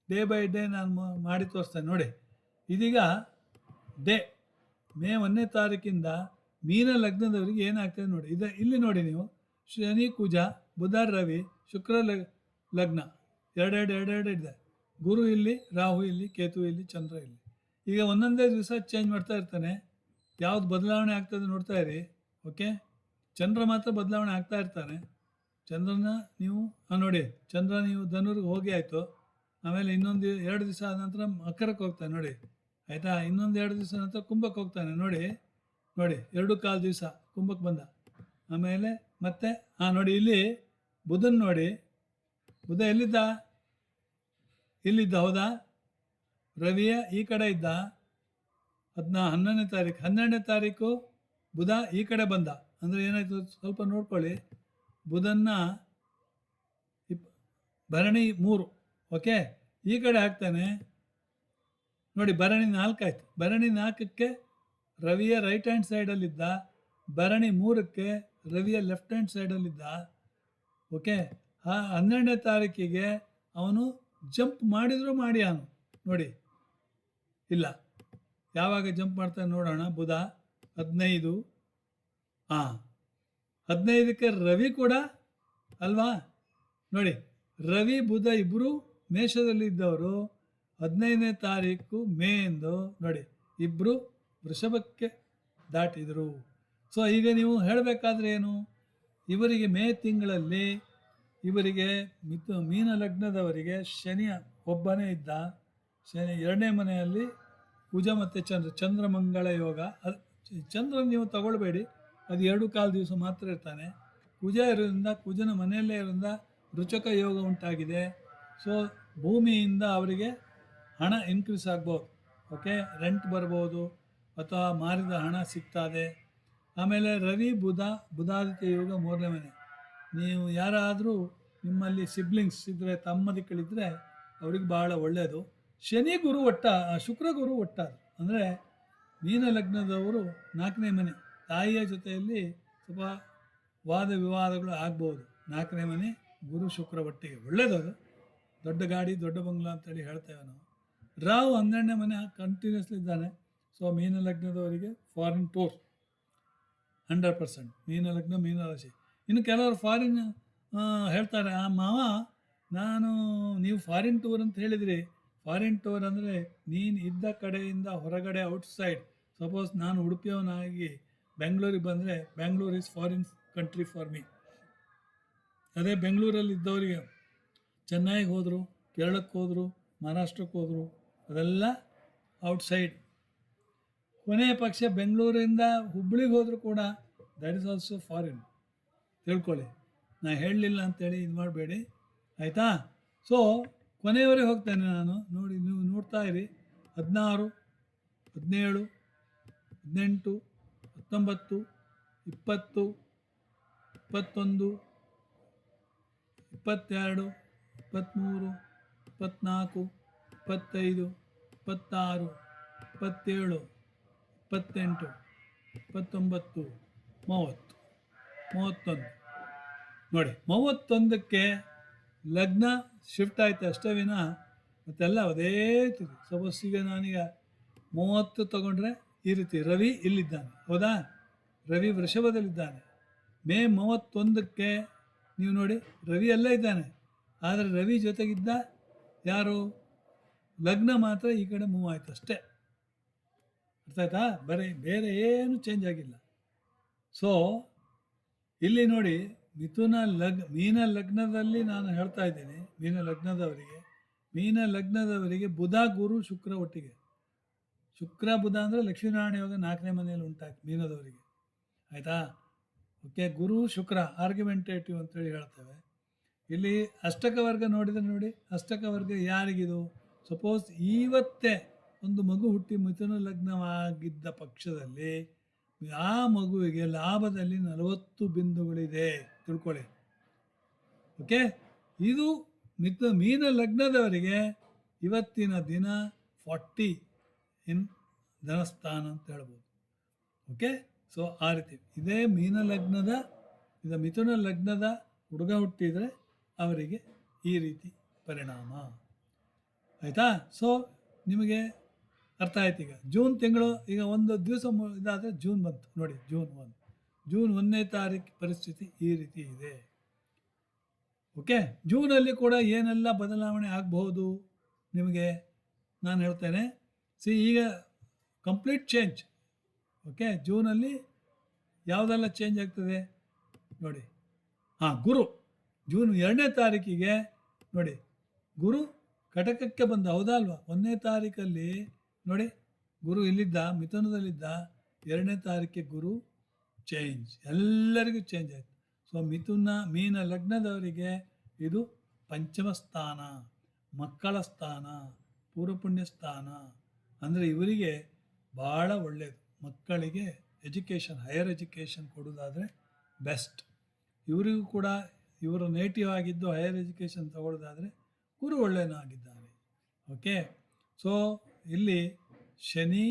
ಡೇ ಬೈ ಡೇ ನಾನು ಮಾಡಿ ತೋರಿಸ್ತೇನೆ ನೋಡಿ. ಇದೀಗ ಡೇ ಮೇ 1ನೇ ತಾರೀಕಿಂದ ಮೀನ ಲಗ್ನದವರಿಗೆ ಏನಾಗ್ತದೆ ನೋಡಿ. ಇಲ್ಲಿ ನೋಡಿ ನೀವು, ಶನಿ ಕುಜ, ಬುಧ ರವಿ, ಶುಕ್ರ ಲಗ್ನ ಎರಡೆರಡು ಇದೆ. ಗುರು ಇಲ್ಲಿ, ರಾಹು ಇಲ್ಲಿ, ಕೇತು ಇಲ್ಲಿ, ಚಂದ್ರ ಇಲ್ಲಿ. ಈಗ ಒಂದೊಂದೇ ದಿವಸ ಚೇಂಜ್ ಮಾಡ್ತಾ ಇರ್ತಾನೆ. ಯಾವ್ದು ಬದಲಾವಣೆ ಆಗ್ತದೆ ನೋಡ್ತಾ ಇರಿ. ಓಕೆ, ಚಂದ್ರ ಮಾತ್ರ ಬದಲಾವಣೆ ಆಗ್ತಾ ಇರ್ತಾನೆ. ಚಂದ್ರನ ನೀವು ನೋಡಿ, ಚಂದ್ರ ನೀವು ಧನುರ್ಗೆ ಹೋಗಿ ಆಯಿತು. ಆಮೇಲೆ ಇನ್ನೊಂದು 2 ದಿವಸ ಆದ ನಂತರ ಮಕರಕ್ಕೆ ಹೋಗ್ತಾನೆ ನೋಡಿ, ಆಯಿತಾ? ಇನ್ನೊಂದು 2 ದಿವಸ ನಂತರ ಕುಂಭಕ್ಕೆ ಹೋಗ್ತಾನೆ ನೋಡಿ. 2.25 ದಿವಸ ಕುಂಭಕ್ಕೆ ಬಂದ. ಆಮೇಲೆ ಮತ್ತೆ ನೋಡಿ ಇಲ್ಲಿ ಬುಧನ್ ನೋಡಿ. ಬುಧ ಎಲ್ಲಿದ್ದ? ಇಲ್ಲಿದ್ದ, ಹೌದಾ? ರವಿಯ ಈ ಕಡೆ ಇದ್ದ. 11ನೇ ತಾರೀಕು. 12ನೇ ತಾರೀಕು ಬುಧ ಈ ಕಡೆ ಬಂದ. ಅಂದರೆ ಏನಾಯಿತು ಸ್ವಲ್ಪ ನೋಡ್ಕೊಳ್ಳಿ. ಬುಧನ್ನ ಭರಣಿ 3, ಓಕೆ, ಈ ಕಡೆ ಹಾಕ್ತಾನೆ ನೋಡಿ. ಭರಣಿ 4 ಆಯಿತು. ಭರಣಿ 4ಕ್ಕೆ ರವಿಯ ರೈಟ್ ಹ್ಯಾಂಡ್ ಸೈಡಲ್ಲಿದ್ದ. ಭರಣಿ 3ಕ್ಕೆ ರವಿಯ ಲೆಫ್ಟ್ ಹ್ಯಾಂಡ್ ಸೈಡಲ್ಲಿದ್ದ. ಓಕೆ, 12ನೇ ತಾರೀಕಿಗೆ ಅವನು ಜಂಪ್ ಮಾಡಿದ್ರು ಮಾಡಿ ಅವನು ನೋಡಿ. ಇಲ್ಲ, ಯಾವಾಗ ಜಂಪ್ ಮಾಡ್ತಾನೆ ನೋಡೋಣ. ಬುಧ 15, 15ಕ್ಕೆ ರವಿ ಕೂಡ ಅಲ್ವಾ ನೋಡಿ. ರವಿ ಬುಧ ಇಬ್ಬರು ಮೇಷದಲ್ಲಿ ಇದ್ದವರು 15ನೇ ತಾರೀಕು ಮೇ ಎಂದು ನೋಡಿ ಇಬ್ಬರು ವೃಷಭಕ್ಕೆ ದಾಟಿದರು. ಸೊ ಈಗ ನೀವು ಹೇಳಬೇಕಾದ್ರೆ ಏನು, ಇವರಿಗೆ ಮೇ ತಿಂಗಳಲ್ಲಿ ಇವರಿಗೆ ಮೀನ ಲಗ್ನದವರಿಗೆ ಶನಿ ಒಬ್ಬನೇ ಇದ್ದ. ಶನಿ 2ನೇ ಮನೆಯಲ್ಲಿ ಕುಜ ಮತ್ತು ಚಂದ್ರಮಂಗಳ ಯೋಗ. ಚಂದ್ರ ನೀವು ತಗೊಳ್ಬೇಡಿ, ಅದು 2.25 ದಿವಸ ಮಾತ್ರ ಇರ್ತಾನೆ. ಕುಜ ಇರೋದ್ರಿಂದ, ಕುಜನ ಮನೆಯಲ್ಲೇ ಇರೋದ್ರಿಂದ ರುಚಕ ಯೋಗ ಉಂಟಾಗಿದೆ. ಸೊ ಭೂಮಿಯಿಂದ ಅವರಿಗೆ ಹಣ ಇನ್ಕ್ರೀಸ್ ಆಗ್ಬೋದು. ಓಕೆ, ರೆಂಟ್ ಬರ್ಬೋದು ಅಥವಾ ಮಾರಿದ ಹಣ ಸಿಗ್ತದೆ. ಆಮೇಲೆ ರವಿ ಬುಧಾದಿತ್ಯ ಯೋಗ 3ನೇ ಮನೆ. ನೀವು ಯಾರಾದರೂ ನಿಮ್ಮಲ್ಲಿ ಸಿಬ್ಲಿಂಗ್ಸ್ ಇದ್ದರೆ, ತಮ್ಮದಿಕ್ಕಳಿದ್ರೆ ಅವ್ರಿಗೆ ಭಾಳ ಒಳ್ಳೆಯದು. ಶನಿ ಗುರು ಶುಕ್ರ ಗುರು ಒಟ್ಟಾದ ಅಂದರೆ ಮೀನ ಲಗ್ನದವರು 4ನೇ ಮನೆ. ತಾಯಿಯ ಜೊತೆಯಲ್ಲಿ ಸ್ವಲ್ಪ ವಾದ ವಿವಾದಗಳು ಆಗ್ಬೋದು. 4ನೇ ಮನೆ ಗುರು ಶುಕ್ರ ಒಟ್ಟಿಗೆ ಒಳ್ಳೆಯದು. ಅದು ದೊಡ್ಡ ಗಾಡಿ ದೊಡ್ಡ ಬಂಗ್ಲಾ ಅಂತೇಳಿ ಹೇಳ್ತೇವೆ ನಾವು. ರಾಹು 12ನೇ ಮನೆ ಕಂಟಿನ್ಯೂಸ್ಲಿ ಇದ್ದಾನೆ. ಸೊ ಮೀನ ಲಗ್ನದವರಿಗೆ ಫಾರಿನ್ ಟೂರ್ 100%. ಮೀನ ಲಗ್ನ, ಮೀನ ರಾಶಿ. ಇನ್ನು ಕೆಲವರು ಫಾರಿನ್ ಹೇಳ್ತಾರೆ, ಮಾವ ನೀವು ಫಾರಿನ್ ಟೂರ್ ಅಂತ ಹೇಳಿದ್ರಿ. ಫಾರಿನ್ ಟೂರ್ ಅಂದರೆ ನೀನು ಇದ್ದ ಕಡೆಯಿಂದ ಹೊರಗಡೆ ಔಟ್ಸೈಡ್. ಸಪೋಸ್ ನಾನು ಉಡುಪಿಯವನಾಗಿ ಬೆಂಗಳೂರಿಗೆ ಬಂದರೆ, Bengaluru is foreign country for me. ಅದೇ ಬೆಂಗಳೂರಲ್ಲಿ ಇದ್ದವರಿಗೆ ಚೆನ್ನೈಗೆ ಹೋದರು, ಕೇರಳಕ್ಕೆ ಹೋದರು, ಮಹಾರಾಷ್ಟ್ರಕ್ಕೆ ಹೋದರು, ಅದೆಲ್ಲ ಔಟ್ಸೈಡ್. ಕೊನೆಯ ಪಕ್ಷ ಬೆಂಗಳೂರಿಂದ ಹುಬ್ಬಳ್ಳಿಗೆ ಹೋದರೂ ಕೂಡ ದ್ಯಾಟ್ ಈಸ್ ಆಲ್ಸೋ ಫಾರಿನ್. ತಿಳ್ಕೊಳ್ಳಿ, ನಾನು ಹೇಳಲಿಲ್ಲ ಅಂತೇಳಿ ಇದು ಮಾಡಬೇಡಿ, ಆಯಿತಾ? ಸೊ ಕೊನೆಯವರೆಗೆ ಹೋಗ್ತೇನೆ ನಾನು. ನೋಡಿ, ನೀವು ನೋಡ್ತಾ ಇರಿ. 16, 17, 18, 19, 20, 21, 22, 23, 24, 25, 26, 27, 28, 29, 30, 31. ನೋಡಿ 31ಕ್ಕೆ ಲಗ್ನ ಶಿಫ್ಟ್ ಆಯ್ತು ಅಷ್ಟೇ ವಿನ ಮತ್ತೆಲ್ಲ ಅದೇ ರೀತಿ. ಸಪೋಸ್ ಈಗ ನಾನೀಗ 30 ತಗೊಂಡ್ರೆ ಈ ರೀತಿ ರವಿ ಇಲ್ಲಿದ್ದಾನೆ, ಹೌದಾ? ರವಿ ವೃಷಭದಲ್ಲಿದ್ದಾನೆ. ಮೇ 31ಕ್ಕೆ ನೀವು ನೋಡಿ ರವಿ ಅಲ್ಲೇ ಇದ್ದಾನೆ, ಆದರೆ ರವಿ ಜೊತೆಗಿದ್ದ ಯಾರು ಲಗ್ನ ಮಾತ್ರ ಈ ಕಡೆ ಮೂವ್ ಆಯ್ತು ಅಷ್ಟೇ. ಅರ್ಥ ಆಯ್ತಾ? ಬೇರೆ ಏನು ಚೇಂಜ್ ಆಗಿಲ್ಲ. ಸೊ ಇಲ್ಲಿ ನೋಡಿ ಮೀನ ಲಗ್ನದಲ್ಲಿ ನಾನು ಹೇಳ್ತಾ ಇದ್ದೀನಿ, ಮೀನ ಲಗ್ನದವರಿಗೆ ಬುಧ ಗುರು ಶುಕ್ರ ಒಟ್ಟಿಗೆ. ಶುಕ್ರ ಬುಧ ಅಂದರೆ ಲಕ್ಷ್ಮೀನಾರಾಯಣ ಯೋಗ 4ನೇ ಮನೆಯಲ್ಲಿ ಉಂಟಾಯ್ತು ಮೀನದವರಿಗೆ, ಆಯಿತಾ? ಓಕೆ, ಗುರು ಶುಕ್ರ ಆರ್ಗ್ಯುಮೆಂಟೇಟಿವ್ ಅಂತೇಳಿ ಹೇಳ್ತೇವೆ. ಇಲ್ಲಿ ಅಷ್ಟಕ ವರ್ಗ ನೋಡಿದರೆ ನೋಡಿ, ಅಷ್ಟಕ ವರ್ಗ ಯಾರಿಗಿದು? ಸಪೋಸ್ ಇವತ್ತೇ ಒಂದು ಮಗು ಹುಟ್ಟಿ ಮಿಥುನ ಲಗ್ನವಾಗಿದ್ದ ಪಕ್ಷದಲ್ಲಿ ಆ ಮಗುವಿಗೆ ಲಾಭದಲ್ಲಿ 40 ಬಿಂದುಗಳಿದೆ ತಿಳ್ಕೊಳ್ಳಿ. ಓಕೆ, ಇದು ಮೀನ ಲಗ್ನದವರಿಗೆ ಇವತ್ತಿನ ದಿನ 40 ಇನ್ ಧನಸ್ಥಾನ ಅಂತ ಹೇಳ್ಬೋದು. ಓಕೆ, ಸೊ ಆ ರೀತಿ ಇದೇ ಮಿಥುನ ಲಗ್ನದ ಹುಡುಗ ಹುಟ್ಟಿದರೆ ಅವರಿಗೆ ಈ ರೀತಿ ಪರಿಣಾಮ. ಆಯಿತಾ? ಸೊ ನಿಮಗೆ ಅರ್ಥ ಆಯ್ತು. ಈಗ ಜೂನ್ ತಿಂಗಳು ಈಗ ಒಂದು ದಿವಸ ಇದಾದರೆ ಜೂನ್ ಬಂತು ನೋಡಿ, ಜೂನ್ 1ನೇ ತಾರೀಕು ಪರಿಸ್ಥಿತಿ ಈ ರೀತಿ ಇದೆ. ಓಕೆ, ಜೂನಲ್ಲಿ ಕೂಡ ಏನೆಲ್ಲ ಬದಲಾವಣೆ ಆಗಬಹುದು ನಿಮಗೆ ನಾನು ಹೇಳ್ತೇನೆ. ಈಗ ಕಂಪ್ಲೀಟ್ ಚೇಂಜ್. ಓಕೆ, ಜೂನಲ್ಲಿ ಯಾವುದೆಲ್ಲ ಚೇಂಜ್ ಆಗ್ತದೆ ನೋಡಿ. ಗುರು ಜೂನ್ 2ನೇ ತಾರೀಕಿಗೆ ನೋಡಿ ಗುರು ಕಟಕಕ್ಕೆ ಬಂದ, ಹೌದಾ ಅಲ್ವಾ? 1ನೇ ತಾರೀಕಲ್ಲಿ ನೋಡಿ ಗುರು ಇಲ್ಲಿದ್ದ, ಮಿಥುನದಲ್ಲಿದ್ದ. 2ನೇ ತಾರೀಕಿಗೆ ಗುರು ಚೇಂಜ್, ಎಲ್ಲರಿಗೂ ಚೇಂಜ್ ಆಯಿತು. ಸೊ ಮೀನ ಲಗ್ನದವರಿಗೆ ಇದು ಪಂಚಮ ಸ್ಥಾನ, ಮಕ್ಕಳ ಸ್ಥಾನ, ಪೂರ್ವಪುಣ್ಯ ಸ್ಥಾನ. ಅಂದರೆ ಇವರಿಗೆ ಭಾಳ ಒಳ್ಳೆಯದು. ಮಕ್ಕಳಿಗೆ ಎಜುಕೇಷನ್, ಹೈಯರ್ ಎಜುಕೇಷನ್ ಕೊಡೋದಾದರೆ ಬೆಸ್ಟ್. ಇವರಿಗೂ ಕೂಡ ಇವರು ನೇಟಿವ್ ಆಗಿದ್ದು ಹೈಯರ್ ಎಜುಕೇಷನ್ ತಗೊಳ್ಳೋದಾದರೆ ಗುರು ಒಳ್ಳೆಯನಾಗಿದ್ದಾರೆ. ಓಕೆ, ಸೊ ಇಲ್ಲಿ ಶನಿ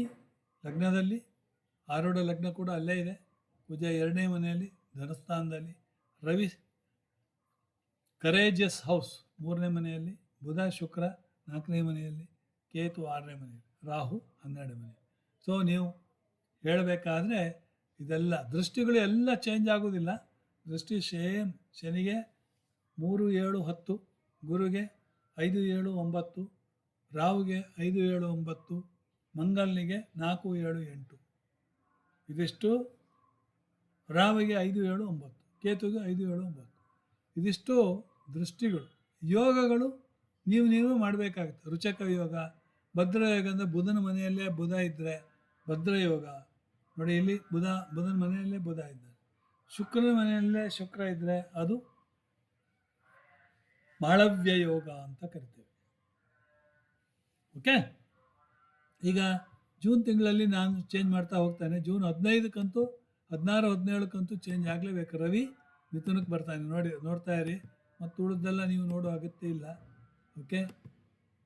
ಲಗ್ನದಲ್ಲಿ, ಆರೂಢ ಲಗ್ನ ಕೂಡ ಅಲ್ಲೇ ಇದೆ. ಕುಜ 2ನೇ ಮನೆಯಲ್ಲಿ ಧನಸ್ಥಾನದಲ್ಲಿ, ರವಿ ಕರೇಜಿಯಸ್ ಹೌಸ್ 3ನೇ ಮನೆಯಲ್ಲಿ, ಬುಧ ಶುಕ್ರ 4ನೇ ಮನೆಯಲ್ಲಿ, ಕೇತು 6ನೇ ಮನೆಯಲ್ಲಿ, ರಾಹು 12ನೇ ಮನೆಯಲ್ಲಿ. ಸೊ ನೀವು ಹೇಳಬೇಕಾದ್ರೆ ಇದೆಲ್ಲ ದೃಷ್ಟಿಗಳು ಎಲ್ಲ ಚೇಂಜ್ ಆಗೋದಿಲ್ಲ. ದೃಷ್ಟಿ ಸೇಮ್. ಶನಿಗೆ 3, 7, 10, ಗುರುಗೆ 5, 7, 9, ರಾಹುಗೆ 5, 7, 9, ಮಂಗಲ್ನಿಗೆ 4, 7, 8. ಇದಿಷ್ಟು ರಾಹುಗೆ 5, 7, 9, ಕೇತುಗೆ 5, 7, 9. ಇದಿಷ್ಟು ದೃಷ್ಟಿಗಳು. ಯೋಗಗಳು ನೀವು ಮಾಡಬೇಕಾಗುತ್ತೆ. ರುಚಕ ಯೋಗ, ಭದ್ರಯೋಗ ಅಂದರೆ ಬುಧನ ಮನೆಯಲ್ಲೇ ಬುಧ ಇದ್ದರೆ ಭದ್ರಯೋಗ ನೋಡಿ. ಇಲ್ಲಿ ಬುಧನ ಮನೆಯಲ್ಲೇ ಬುಧ ಇದ್ದಾರೆ. ಶುಕ್ರನ ಮನೆಯಲ್ಲೇ ಶುಕ್ರ ಇದ್ದರೆ ಅದು ಮಾಳವ್ಯ ಯೋಗ ಅಂತ ಕರಿತೇವೆ. ಓಕೆ, ಈಗ ಜೂನ್ ತಿಂಗಳಲ್ಲಿ ನಾನು ಚೇಂಜ್ ಮಾಡ್ತಾ ಹೋಗ್ತಾನೆ. ಜೂನ್ 15ಕ್ಕಂತೂ 16, 17ಕ್ಕಂತೂ ಚೇಂಜ್ ಆಗಲೇಬೇಕು. ರವಿ ಮಿಥುನಕ್ಕೆ ಬರ್ತಾನೆ. ನೋಡ್ತಾ ಇರಿ. ಮತ್ತು ಉಳಿದೆಲ್ಲ ನೀವು ನೋಡೋ ಅಗತ್ಯ ಇಲ್ಲ. ಓಕೆ,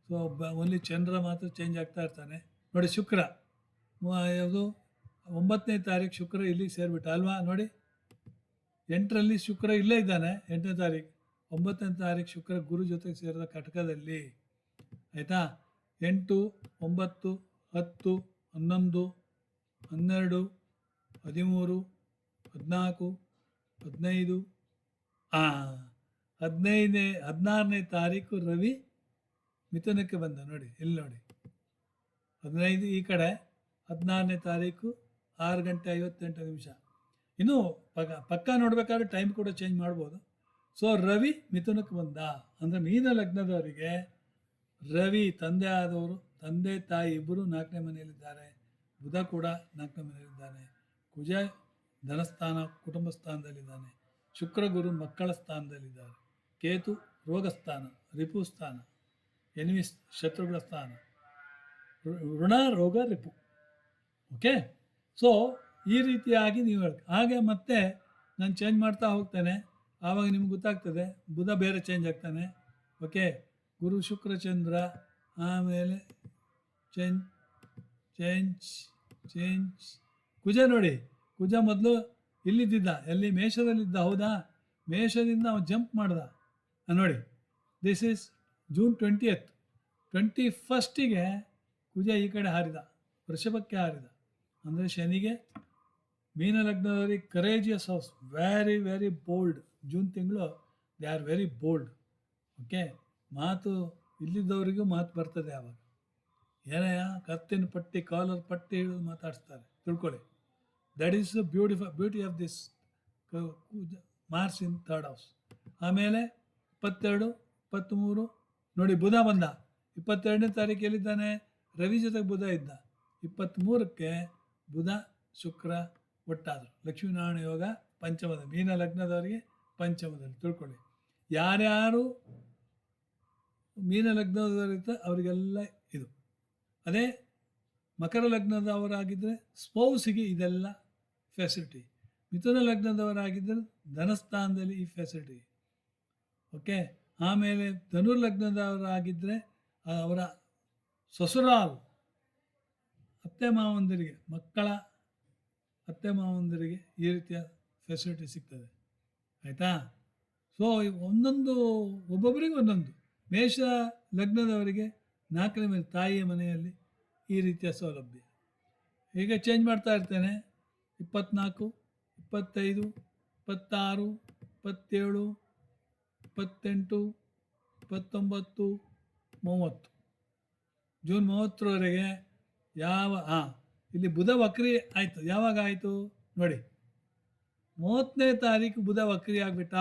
ಸೊ ಓನ್ಲಿ ಚಂದ್ರ ಮಾತ್ರ ಚೇಂಜ್ ಆಗ್ತಾ ಇರ್ತಾನೆ ನೋಡಿ. ಶುಕ್ರ ಯಾವುದು 9ನೇ ತಾರೀಕು ಶುಕ್ರ ಇಲ್ಲಿಗೆ ಸೇರಿಬಿಟ್ಟ ಅಲ್ವಾ? ನೋಡಿ 8ರಲ್ಲಿ ಶುಕ್ರ ಇಲ್ಲೇ ಇದ್ದಾನೆ. 8ನೇ ತಾರೀಕು 9ನೇ ತಾರೀಕು ಶುಕ್ರ ಗುರು ಜೊತೆಗೆ ಸೇರಿದ ಕಟಕದಲ್ಲಿ, ಆಯಿತಾ? 8, 9, 10, 11, 12, 13, 14, 15, 16ನೇ ತಾರೀಕು ರವಿ ಮಿಥುನಕ್ಕೆ ಬಂದ ನೋಡಿ. ಇಲ್ಲಿ ನೋಡಿ 15 ಈ ಕಡೆ, 16ನೇ ತಾರೀಕು 6 ಗಂಟೆ 58 ನಿಮಿಷ. ಇನ್ನೂ ಪಕ್ಕ ನೋಡಬೇಕಾದ್ರೆ ಟೈಮ್ ಕೂಡ ಚೇಂಜ್ ಮಾಡ್ಬೋದು. ಸೊ ರವಿ ಮಿಥುನಕ್ಕೆ ಬಂದ ಅಂದರೆ ಮೀನ ಲಗ್ನದವರಿಗೆ ರವಿ ತಂದೆ ಆದವರು, ತಂದೆ ತಾಯಿ ಇಬ್ಬರು 4ನೇ ಮನೆಯಲ್ಲಿದ್ದಾರೆ. ಬುಧ ಕೂಡ 4ನೇ ಮನೆಯಲ್ಲಿದ್ದಾನೆ. ಕುಜ ಧನಸ್ಥಾನ ಕುಟುಂಬ ಸ್ಥಾನದಲ್ಲಿದ್ದಾನೆ. ಶುಕ್ರ ಗುರು ಮಕ್ಕಳ ಸ್ಥಾನದಲ್ಲಿದ್ದಾರೆ. ಕೇತು ರೋಗಸ್ಥಾನ, ರಿಪು ಸ್ಥಾನ, ಎನಿಮಿಸ್ ಶತ್ರುಗಳ ಸ್ಥಾನ, ಋಣ ರೋಗ ರಿಪು. ಓಕೆ, ಸೊ ಈ ರೀತಿಯಾಗಿ ನೀವು ಹಾಗೆ ಮತ್ತೆ ನಾನು ಚೇಂಜ್ ಮಾಡ್ತಾ ಹೋಗ್ತೇನೆ. ಆವಾಗ ನಿಮ್ಗೆ ಗೊತ್ತಾಗ್ತದೆ. ಬುಧ ಬೇರೆ ಚೇಂಜ್ ಆಗ್ತಾನೆ. ಓಕೆ, ಗುರು ಶುಕ್ರ ಚಂದ್ರ, ಆಮೇಲೆ ಚೇಂಜ್ ಚೇಂಜ್ ಚೇಂಜ್. ಕುಜ ನೋಡಿ, ಕುಜ ಮೊದಲು ಇಲ್ಲಿದ್ದ, ಎಲ್ಲಿ ಮೇಷದಲ್ಲಿದ್ದ, ಹೌದಾ? ಮೇಷದಿಂದ ಅವನು ಜಂಪ್ ಮಾಡ್ದ. ನೋಡಿ, this is June 20th. 21st ಕುಜ ಈ ಕಡೆ ಹಾರಿದ, ವೃಷಭಕ್ಕೆ ಹಾರಿದ. ಅಂದರೆ ಶನಿಗೆ ಮೀನ ಲಗ್ನದವರಿಗೆ courageous house, very very bold. June ತಿಂಗಳು they are very bold. Okay, ಮಾತು ಇಲ್ಲಿದ್ದವರಿಗೂ ಮಾತು ಬರ್ತದೆ. ಆವಾಗ ಏನಯ್ಯ ಕತ್ತಿನ ಪಟ್ಟಿ ಕಾಲರ್ ಪಟ್ಟಿ ಹಿಡಿದು ಮಾತಾಡಿಸ್ತಾರೆ, ತಿಳ್ಕೊಳ್ಳಿ. That is the beauty of this March in 3rd house. ಆಮೇಲೆ 22, 23 ನೋಡಿ, ಬುಧ ಬಂದ. 22ನೇ ತಾರೀಕು ಎಲ್ಲಿದ್ದಾನೆ? ರವಿ ಜೊತೆಗೆ ಬುಧ ಇದ್ದ. 23ಕ್ಕೆ ಬುಧ ಶುಕ್ರ ಒಟ್ಟಾದರು. ಲಕ್ಷ್ಮೀನಾರಾಯಣ ಯೋಗ ಪಂಚಮದ, ಮೀನ ಲಗ್ನದವರಿಗೆ ಪಂಚಮದಲ್ಲಿ, ತಿಳ್ಕೊಳ್ಳಿ. ಯಾರ್ಯಾರು ಮೀನ ಲಗ್ನದವರಿರ್ತ ಅವರಿಗೆಲ್ಲ ಇದು. ಅದೇ ಮಕರ ಲಗ್ನದವರಾಗಿದ್ದರೆ ಸ್ಪೌಸಿಗೆ ಇದೆಲ್ಲ ಫೆಸಿಲಿಟಿ. ಮಿಥುನ ಲಗ್ನದವರಾಗಿದ್ದರೆ ಧನಸ್ಥಾನದಲ್ಲಿ ಈ ಫೆಸಿಲಿಟಿ. ಓಕೆ, ಆಮೇಲೆ ಧನುರ್ ಲಗ್ನದವರಾಗಿದ್ದರೆ ಅವರ ಸೊಸರಾಲ್ ಅತ್ತೆ ಮಾವಂದಿರಿಗೆ, ಮಕ್ಕಳ ಅತ್ತೆ ಮಾವಂದಿರಿಗೆ ಈ ರೀತಿಯ ಫೆಸಿಲಿಟಿ ಸಿಗ್ತದೆ. ಆಯಿತಾ? ಸೊ ಒಂದೊಂದು, ಒಬ್ಬೊಬ್ಬರಿಗೆ ಒಂದೊಂದು. ಮೇಷ ಲಗ್ನದವರಿಗೆ 4ನೇ ಮನೆ, ತಾಯಿಯ ಮನೆಯಲ್ಲಿ ಈ ರೀತಿಯ ಸೌಲಭ್ಯ. ಈಗ ಚೇಂಜ್ ಮಾಡ್ತಾ ಇರ್ತೇನೆ. 24, 25, 26, 27, 28, 29, 30. ಜೂನ್ 30ರವರೆಗೆ ಯಾವ ಇಲ್ಲಿ ಬುಧ ವಕ್ರಿ ಆಯಿತು. ಯಾವಾಗ ಆಯಿತು ನೋಡಿ, 30ನೇ ತಾರೀಕು ಬುಧ ವಕ್ರಿ ಆಗಿಬಿಟ್ಟ.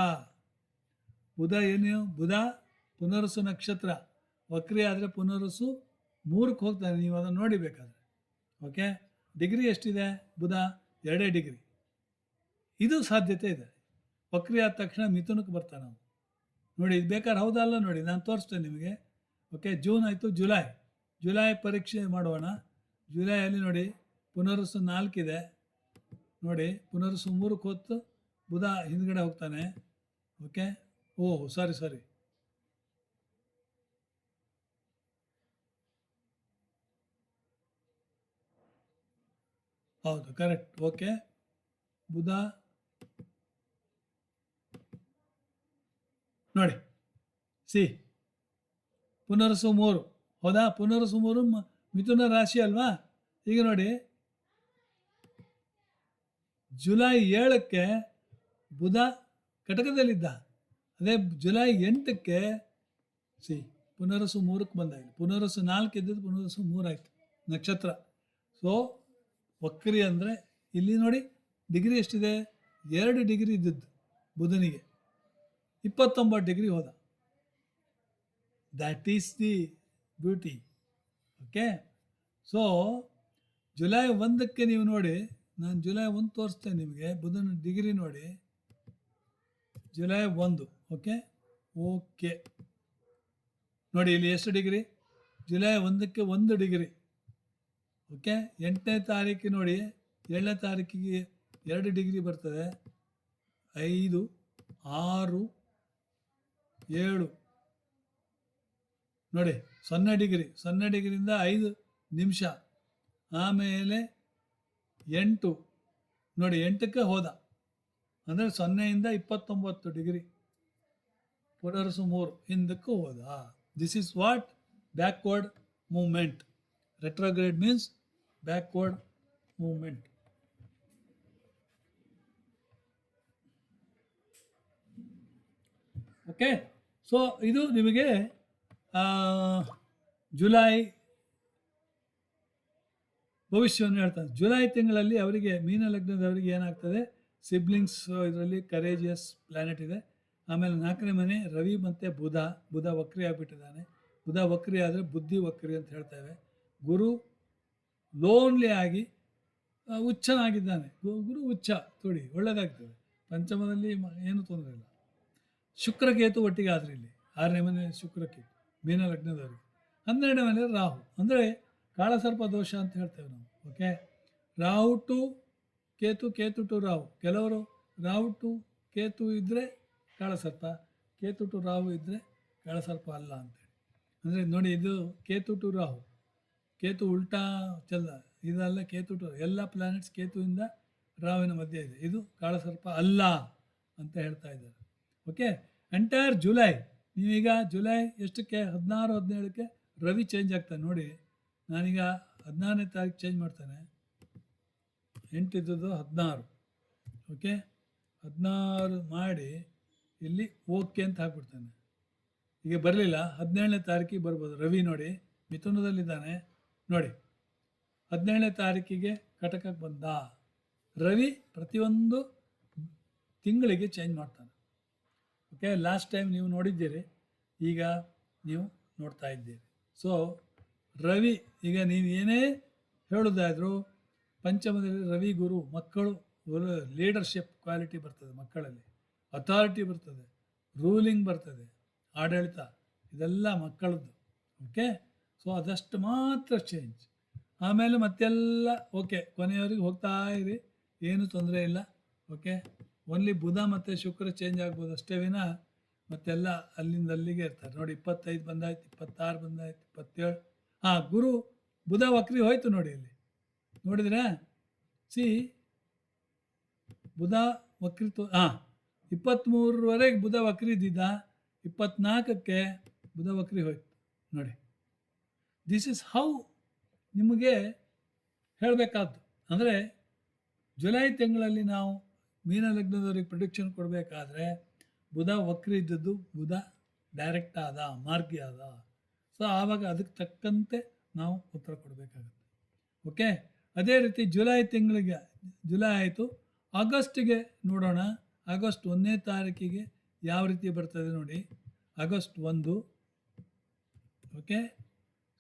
ಬುಧ ಏನು? ಬುಧ ಪುನರ್ವಸು ನಕ್ಷತ್ರ ವಕ್ರಿ ಆದರೆ ಪುನರ್ವಸು 3ಕ್ಕೆ ಹೋಗ್ತಾನೆ. ನೀವು ಅದನ್ನು ನೋಡಿಬೇಕಾದ್ರೆ. ಓಕೆ, ಡಿಗ್ರಿ ಎಷ್ಟಿದೆ? ಬುಧ 2 ಡಿಗ್ರಿ. ಇದು ಸಾಧ್ಯತೆ ಇದೆ. ವಕ್ರಿ ಆದ ತಕ್ಷಣ ಮಿಥುನಕ್ಕೆ ಬರ್ತಾನೆ ನಾವು. ನೋಡಿ, ಇದು ಬೇಕಾದ್ರೆ ಹೌದಲ್ಲ ನೋಡಿ, ನಾನು ತೋರಿಸ್ತೇನೆ ನಿಮಗೆ. ಓಕೆ, ಜೂನ್ ಆಯಿತು, ಜುಲೈ ಪರೀಕ್ಷೆ ಮಾಡೋಣ. ಜುಲೈಯಲ್ಲಿ ನೋಡಿ, ಪುನರ್ವಸು 4 ಇದೆ ನೋಡಿ, ಪುನರ್ವಸು 3ಕ್ಕೆ ಹೊತ್ತು ಬುಧ ಹಿಂದ್ಗಡೆ ಹೋಗ್ತಾನೆ. ಓಕೆ, ಓಹ್ ಸಾರಿ, ಹೌದು ಕರೆಕ್ಟ್. ಓಕೆ, ಬುಧ ನೋಡಿ, ಪುನರ್ವಸು 3, ಹೌದಾ? ಪುನರ್ವಸು 3 ಮಿಥುನ ರಾಶಿ ಅಲ್ವಾ? ಈಗ ನೋಡಿ, ಜುಲೈ 7ಕ್ಕೆ ಬುಧ ಕಟಕದಲ್ಲಿದ್ದ. ಅದೇ ಜುಲೈ 8ಕ್ಕೆ ಪುನರ್ವಸು 3ಕ್ಕೆ ಬಂದ. ಪುನರ್ವಸು 4 ಇದ್ದದ್ದು ಪುನರ್ವಸು 3 ಆಯಿತು ನಕ್ಷತ್ರ. ಸೊ ವಕ್ರಿ ಅಂದರೆ ಇಲ್ಲಿ ನೋಡಿ, ಡಿಗ್ರಿ ಎಷ್ಟಿದೆ? 2 ಡಿಗ್ರಿ ಇದ್ದದ್ದು ಬುಧನಿಗೆ 29 ಡಿಗ್ರಿ ಹೋದ. That is the beauty. Okay, so July 1ಕ್ಕೆ ನೀವು ನೋಡಿ, ನಾನು ಜುಲೈ 1 ತೋರಿಸ್ತೇನೆ ನಿಮಗೆ. ಬುಧನ ಡಿಗ್ರಿ ನೋಡಿ, ಜುಲೈ 1. ಓಕೆ ನೋಡಿ, ಇಲ್ಲಿ ಎಷ್ಟು ಡಿಗ್ರಿ? ಜುಲೈ 1ಕ್ಕೆ 1 ಡಿಗ್ರಿ. ಓಕೆ, 8ನೇ ತಾರೀಕು ನೋಡಿ, 7ನೇ ತಾರೀಕಿಗೆ 2 ಡಿಗ್ರಿ ಬರ್ತದೆ. 5, 6, 7 ನೋಡಿ, 0 ಡಿಗ್ರಿ. 0 ಡಿಗ್ರಿಯಿಂದ 5 ನಿಮಿಷ. ಆಮೇಲೆ 8 ನೋಡಿ, 8ಕ್ಕೆ ಹೋದ. ಅಂದರೆ 0ಯಿಂದ 29 ಡಿಗ್ರಿ. ಪುನರ್ವಸು 3 ಹಿಂದಕ್ಕೆ ಹೋದ. This is what? Backward movement. Retrograde means backward movement. Okay, so ಇದು ನಿಮಗೆ ಜುಲೈ ಭವಿಷ್ಯವನ್ನು ಹೇಳ್ತಾರೆ. ಜುಲೈ ತಿಂಗಳಲ್ಲಿ ಅವರಿಗೆ, ಮೀನ ಲಗ್ನದವರಿಗೆ ಏನಾಗ್ತದೆ? ಸಿಬ್ಲಿಂಗ್ಸ್ ಇದರಲ್ಲಿ ಕರೇಜಿಯಸ್ ಪ್ಲ್ಯಾನೆಟ್ ಇದೆ. ಆಮೇಲೆ 4ನೇ ಮನೆ ರವಿ ಮತ್ತು ಬುಧ ವಕ್ರಿ ಆಗಿಬಿಟ್ಟಿದ್ದಾನೆ. ಬುಧ ವಕ್ರಿ ಆದರೆ ಬುದ್ಧಿ ವಕ್ರಿ ಅಂತ ಹೇಳ್ತೇವೆ. ಗುರು ಲೋನ್ಲಿ ಆಗಿ ಹುಚ್ಚನಾಗಿದ್ದಾನೆ. ಗುರು ಹುಚ್ಚ ತೊಡಿ, ಒಳ್ಳೆಯದಾಗ್ತದೆ. ಪಂಚಮದಲ್ಲಿ ಏನೂ ತೊಂದರೆ ಇಲ್ಲ. ಶುಕ್ರಕೇತು ಒಟ್ಟಿಗೆ ಆದರೆ ಇಲ್ಲಿ 6ನೇ ಮನೆ ಶುಕ್ರಕೇತು ಮೀನ ಲಗ್ನದವರಿಗೆ. 12ನೇ ಮನೆ ರಾಹು, ಅಂದರೆ ಕಾಳಸರ್ಪ ದೋಷ ಅಂತ ಹೇಳ್ತೇವೆ ನಾವು. Okay, Rahu to Ketu, Ketu to Rahu. ಕೆಲವರು ರಾಹು ಟು ಕೇತು ಇದ್ದರೆ ಕಾಳಸರ್ಪ. ಕೇತು ಟು ರಾಹು ಇದ್ದರೆ ಕಾಳಸರ್ಪ ಅಲ್ಲ ಅಂತೇಳಿ. ಅಂದರೆ ನೋಡಿ, ಇದು ಕೇತು ಟು ರಾಹು, ಕೇತು ಉಲ್ಟಾ ಚಲ್ಲ, ಇದಲ್ಲ. ಕೇತು ಟು ಎಲ್ಲ ಪ್ಲಾನೆಟ್ಸ್ ಕೇತುವಿಂದ ರಾಹುವಿನ ಮಧ್ಯೆ ಇದೆ. ಇದು ಕಾಳಸರ್ಪ ಅಲ್ಲ ಅಂತ ಹೇಳ್ತಾ ಇದ್ದಾರೆ. ಓಕೆ, ಎಂಟೈರ್ ಜುಲೈ, ನೀವೀಗ ಜುಲೈ ಎಷ್ಟಕ್ಕೆ 16, 17ಕ್ಕೆ ರವಿ ಚೇಂಜ್ ಆಗ್ತಾನೆ ನೋಡಿ. ನಾನೀಗ 16ನೇ ತಾರೀಕು ಚೇಂಜ್ ಮಾಡ್ತಾನೆ. 8 ಇದ್ದದ್ದು 16. ಓಕೆ, 16 ಮಾಡಿ ಇಲ್ಲಿ ಓಕೆ ಅಂತ ಹಾಕ್ಬಿಡ್ತಾನೆ. ಈಗ ಬರಲಿಲ್ಲ, 17ನೇ ತಾರೀಕಿಗೆ ಬರ್ಬೋದು. ರವಿ ನೋಡಿ ಮಿಥುನದಲ್ಲಿದ್ದಾನೆ ನೋಡಿ, 17ನೇ ತಾರೀಕಿಗೆ ಕಟಕಕ್ಕೆ ಬಂದ. ರವಿ ಪ್ರತಿಯೊಂದು ತಿಂಗಳಿಗೆ ಚೇಂಜ್ ಮಾಡ್ತಾನೆ. ಓಕೆ, ಲಾಸ್ಟ್ ಟೈಮ್ ನೀವು ನೋಡಿದ್ದೀರಿ, ಈಗ ನೀವು ನೋಡ್ತಾ ಇದ್ದೀರಿ. ಸೊ ರವಿ, ಈಗ ನೀವು ಏನೇ ಹೇಳೋದಾದರೂ ಪಂಚಮದಲ್ಲಿ ರವಿ ಗುರು, ಮಕ್ಕಳು ಲೀಡರ್ಶಿಪ್ ಕ್ವಾಲಿಟಿ ಬರ್ತದೆ ಮಕ್ಕಳಲ್ಲಿ, ಅಥಾರಿಟಿ ಬರ್ತದೆ, ರೂಲಿಂಗ್ ಬರ್ತದೆ, ಆಡಳಿತ, ಇದೆಲ್ಲ ಮಕ್ಕಳದ್ದು. ಓಕೆ, ಸೊ ಅದಷ್ಟು ಮಾತ್ರ ಚೇಂಜ್. ಆಮೇಲೆ ಮತ್ತೆಲ್ಲ ಓಕೆ, ಕೊನೆಯವರೆಗೆ ಹೋಗ್ತಾ ಇರಿ, ಏನೂ ತೊಂದರೆ ಇಲ್ಲ. ಓಕೆ, ಓನ್ಲಿ ಬುಧ ಮತ್ತು ಶುಕ್ರ ಚೇಂಜ್ ಆಗ್ಬೋದು ಅಷ್ಟೇ ವಿನ ಮತ್ತೆಲ್ಲ ಅಲ್ಲಿಂದ ಅಲ್ಲಿಗೆ ಇರ್ತಾರೆ. ನೋಡಿ, 25 ಬಂದಾಯ್ತು, 26 ಬಂದಾಯ್ತು, 27. ಹಾಂ, ಗುರು ಬುಧ ವಕ್ರಿ ಹೋಯ್ತು ನೋಡಿ, ಇಲ್ಲಿ ನೋಡಿದ್ರೆ ಸಿ ಬುಧ ವಕ್ರಿತ್ತು. ಹಾಂ, 23ರವರೆಗೆ ಬುಧ ವಕ್ರಿ ಇದ್ದಿದ್ದ, 24ಕ್ಕೆ ಬುಧ ವಕ್ರಿ ಹೋಯ್ತು ನೋಡಿ. ದಿಸ್ ಇಸ್ ಹೌ ನಿಮಗೆ ಹೇಳಬೇಕಾದ್ದು. ಅಂದರೆ ಜುಲೈ ತಿಂಗಳಲ್ಲಿ ನಾವು ಮೀನ ಲಗ್ನದವ್ರಿಗೆ ಪ್ರಿಡಿಕ್ಷನ್ ಕೊಡಬೇಕಾದ್ರೆ ಬುಧ ವಕ್ರಿ ಇದ್ದದ್ದು, ಬುಧ ಡೈರೆಕ್ಟ್ ಆದ, ಮಾರ್ಗಿ ಆದ. ಸೊ ಆವಾಗ ಅದಕ್ಕೆ ತಕ್ಕಂತೆ ನಾವು ಉತ್ತರ ಕೊಡಬೇಕಾಗುತ್ತೆ. ಓಕೆ, ಅದೇ ರೀತಿ ಜುಲೈ ತಿಂಗಳಿಗೆ, ಜುಲೈ ಆಯಿತು, ಆಗಸ್ಟಿಗೆ ನೋಡೋಣ. ಆಗಸ್ಟ್ 1ನೇ ತಾರೀಕಿಗೆ ಯಾವ ರೀತಿ ಬರ್ತದೆ ನೋಡಿ. August 1. Okay,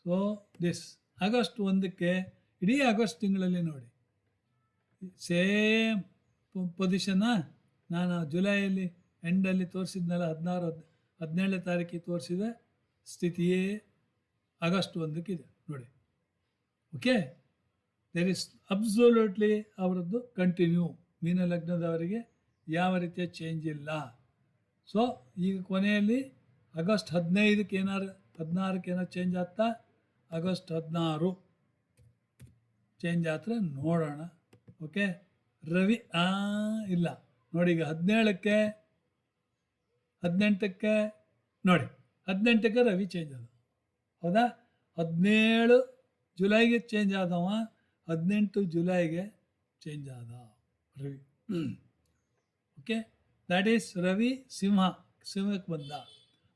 so this August 1ಕ್ಕೆ ಇಡೀ ಆಗಸ್ಟ್ ತಿಂಗಳಲ್ಲಿ ನೋಡಿ ಸೇಮ್ ಪೊಸಿಷನ್ನ ನಾನು ಜುಲೈಯಲ್ಲಿ ಎಂಡಲ್ಲಿ ತೋರಿಸಿದ್ನಲ್ಲ, 16, 17ನೇ ತಾರೀಕಿಗೆ ತೋರಿಸಿದ ಸ್ಥಿತಿಯೇ ಆಗಸ್ಟ್ 1ಕ್ಕಿದೆ ನೋಡಿ. ಓಕೆ, ದೇರ್ ಇಸ್ ಅಬ್ಸಲ್ಯೂಟ್ಲಿ ಅವರದ್ದು ಕಂಟಿನ್ಯೂ. ಮೀನ ಲಗ್ನದವರಿಗೆ ಯಾವ ರೀತಿಯ ಚೇಂಜ್ ಇಲ್ಲ. ಸೊ ಈಗ ಕೊನೆಯಲ್ಲಿ ಆಗಸ್ಟ್ 15ಕ್ಕೆ ಏನಾರು, 16ಕ್ಕೆ ಏನಾರು ಚೇಂಜ್ ಆಗ್ತಾ, ಆಗಸ್ಟ್ 16 ಚೇಂಜ್ ಆದರೆ ನೋಡೋಣ. ಓಕೆ, ರವಿ ಇಲ್ಲ ನೋಡಿ, ಈಗ 17ಕ್ಕೆ 18ಕ್ಕೆ ನೋಡಿ, 18ಕ್ಕೆ ರವಿ ಚೇಂಜ್ ಆದ, ಹೌದಾ? 17 ಜುಲೈಗೆ ಚೇಂಜ್ ಆದವ, 18 ಜುಲೈಗೆ ಚೇಂಜ್ ಆದ Ravi. Okay, that is Ravi ಸಿಂಹಕ್ಕೆ ಬಂದ.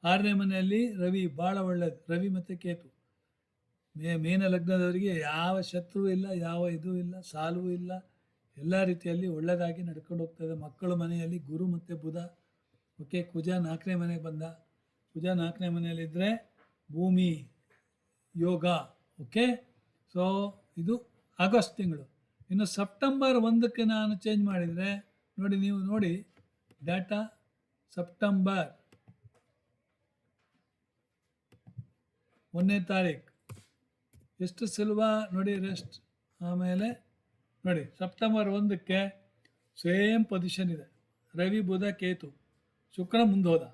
6ನೇ ಮನೆಯಲ್ಲಿ ರವಿ ಭಾಳ ಒಳ್ಳೆಯದು. ರವಿ ಮತ್ತು ಕೇತು ಮೀನ ಲಗ್ನದವರಿಗೆ ಯಾವ ಶತ್ರು ಇಲ್ಲ, ಯಾವ ಇದು ಇಲ್ಲ, ಸಾಲವೂ ಇಲ್ಲ, ಎಲ್ಲ ರೀತಿಯಲ್ಲಿ ಒಳ್ಳೆಯದಾಗಿ ನಡ್ಕೊಂಡು ಹೋಗ್ತದೆ. ಮಕ್ಕಳ ಮನೆಯಲ್ಲಿ ಗುರು ಮತ್ತು ಬುಧ. ಓಕೆ, ಕುಜ 4ನೇ ಮನೆಗೆ ಬಂದ. ಕುಜ 4ನೇ ಮನೆಯಲ್ಲಿದ್ದರೆ ಭೂಮಿ ಯೋಗ. ಓಕೆ, ಸೊ ಇದು ಆಗಸ್ಟ್ ತಿಂಗಳು. ಇನ್ನು ಸೆಪ್ಟೆಂಬರ್ 1ಕ್ಕೆ ನಾನು ಚೇಂಜ್ ಮಾಡಿದರೆ ನೋಡಿ, ನೀವು ನೋಡಿ ಡಾಟಾ. ಸೆಪ್ಟೆಂಬರ್ 1ನೇ ತಾರೀಕು ಎಷ್ಟು ಸುಲಭ ನೋಡಿ, ರೆಸ್ಟ್. ಆಮೇಲೆ ನೋಡಿ, ಸೆಪ್ಟೆಂಬರ್ 1ಕ್ಕೆ ಸೇಮ್ ಪೊಸಿಷನ್ ಇದೆ. ರವಿ ಬುಧ ಕೇತು. ಶುಕ್ರ ಮುಂದೆ ಹೋದ,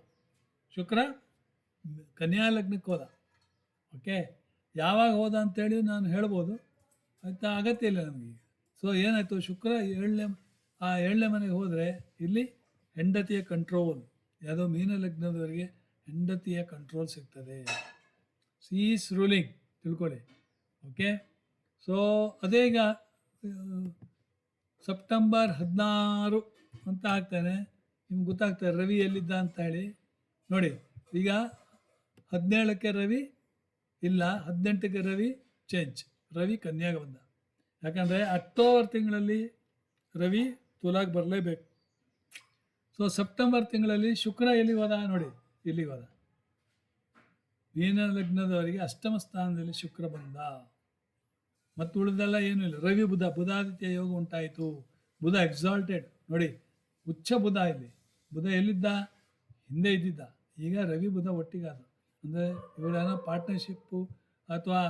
ಶುಕ್ರ ಕನ್ಯಾ ಲಗ್ನಕ್ಕೆ ಹೋದ. ಓಕೆ, ಯಾವಾಗ ಹೋದ ಅಂತೇಳಿ ನಾನು ಹೇಳ್ಬೋದು, ಆಯಿತಾ? ಅಗತ್ಯ ಇಲ್ಲ ನಮಗೆ. ಸೊ ಏನಾಯಿತು, ಶುಕ್ರ 7ನೇ ಮನೆಗೆ ಹೋದರೆ ಇಲ್ಲಿ ಹೆಂಡತಿಯ ಕಂಟ್ರೋಲ್, ಯಾವುದೋ ಮೀನ ಲಗ್ನದವರಿಗೆ ಹೆಂಡತಿಯ ಕಂಟ್ರೋಲ್ ಸಿಗ್ತದೆ. ಈಸ್ ರೂಲಿಂಗ್, ತಿಳ್ಕೊಳ್ಳಿ. ಓಕೆ, ಸೊ ಅದೇ ಈಗ ಸೆಪ್ಟೆಂಬರ್ 16 ಅಂತ ಆಗ್ತಾನೆ, ನಿಮ್ಗೆ ಗೊತ್ತಾಗ್ತದೆ ರವಿ ಎಲ್ಲಿದ್ದ ಅಂತ ಹೇಳಿ. ನೋಡಿ, ಈಗ 17ಕ್ಕೆ ರವಿ ಇಲ್ಲ, 18ಕ್ಕೆ ರವಿ ಚೇಂಜ್, ರವಿ ಕನ್ಯಾಗ ಬಂದ. ಯಾಕಂದರೆ ಅಕ್ಟೋಬರ್ ತಿಂಗಳಲ್ಲಿ ರವಿ ತುಲಾಗೆ ಬರಲೇಬೇಕು. ಸೊ ಸೆಪ್ಟೆಂಬರ್ ತಿಂಗಳಲ್ಲಿ ಶುಕ್ರ ಎಲ್ಲಿಗೆ ಹೋದ ನೋಡಿ, ಇಲ್ಲಿಗೆ ಹೋದ. ಮೀನ ಲಗ್ನದವರಿಗೆ ಅಷ್ಟಮ ಸ್ಥಾನದಲ್ಲಿ ಶುಕ್ರ ಬಂದ. ಮತ್ತು ಉಳಿದೆಲ್ಲ ಏನೂ ಇಲ್ಲ. ರವಿ ಬುಧ, ಬುಧಾದಿತ್ಯ ಯೋಗ ಉಂಟಾಯಿತು. ಬುಧ ಎಕ್ಸಾಲ್ಟೆಡ್ ನೋಡಿ, ಉಚ್ಚ ಬುಧ. ಇಲ್ಲಿ ಬುಧ ಎಲ್ಲಿದ್ದ, ಹಿಂದೆ ಇದ್ದಿದ್ದ, ಈಗ ರವಿ ಬುಧ ಒಟ್ಟಿಗಾದ. ಅಂದರೆ ಇವರೇನೋ ಪಾರ್ಟ್ನರ್ಶಿಪ್ಪು ಅಥವಾ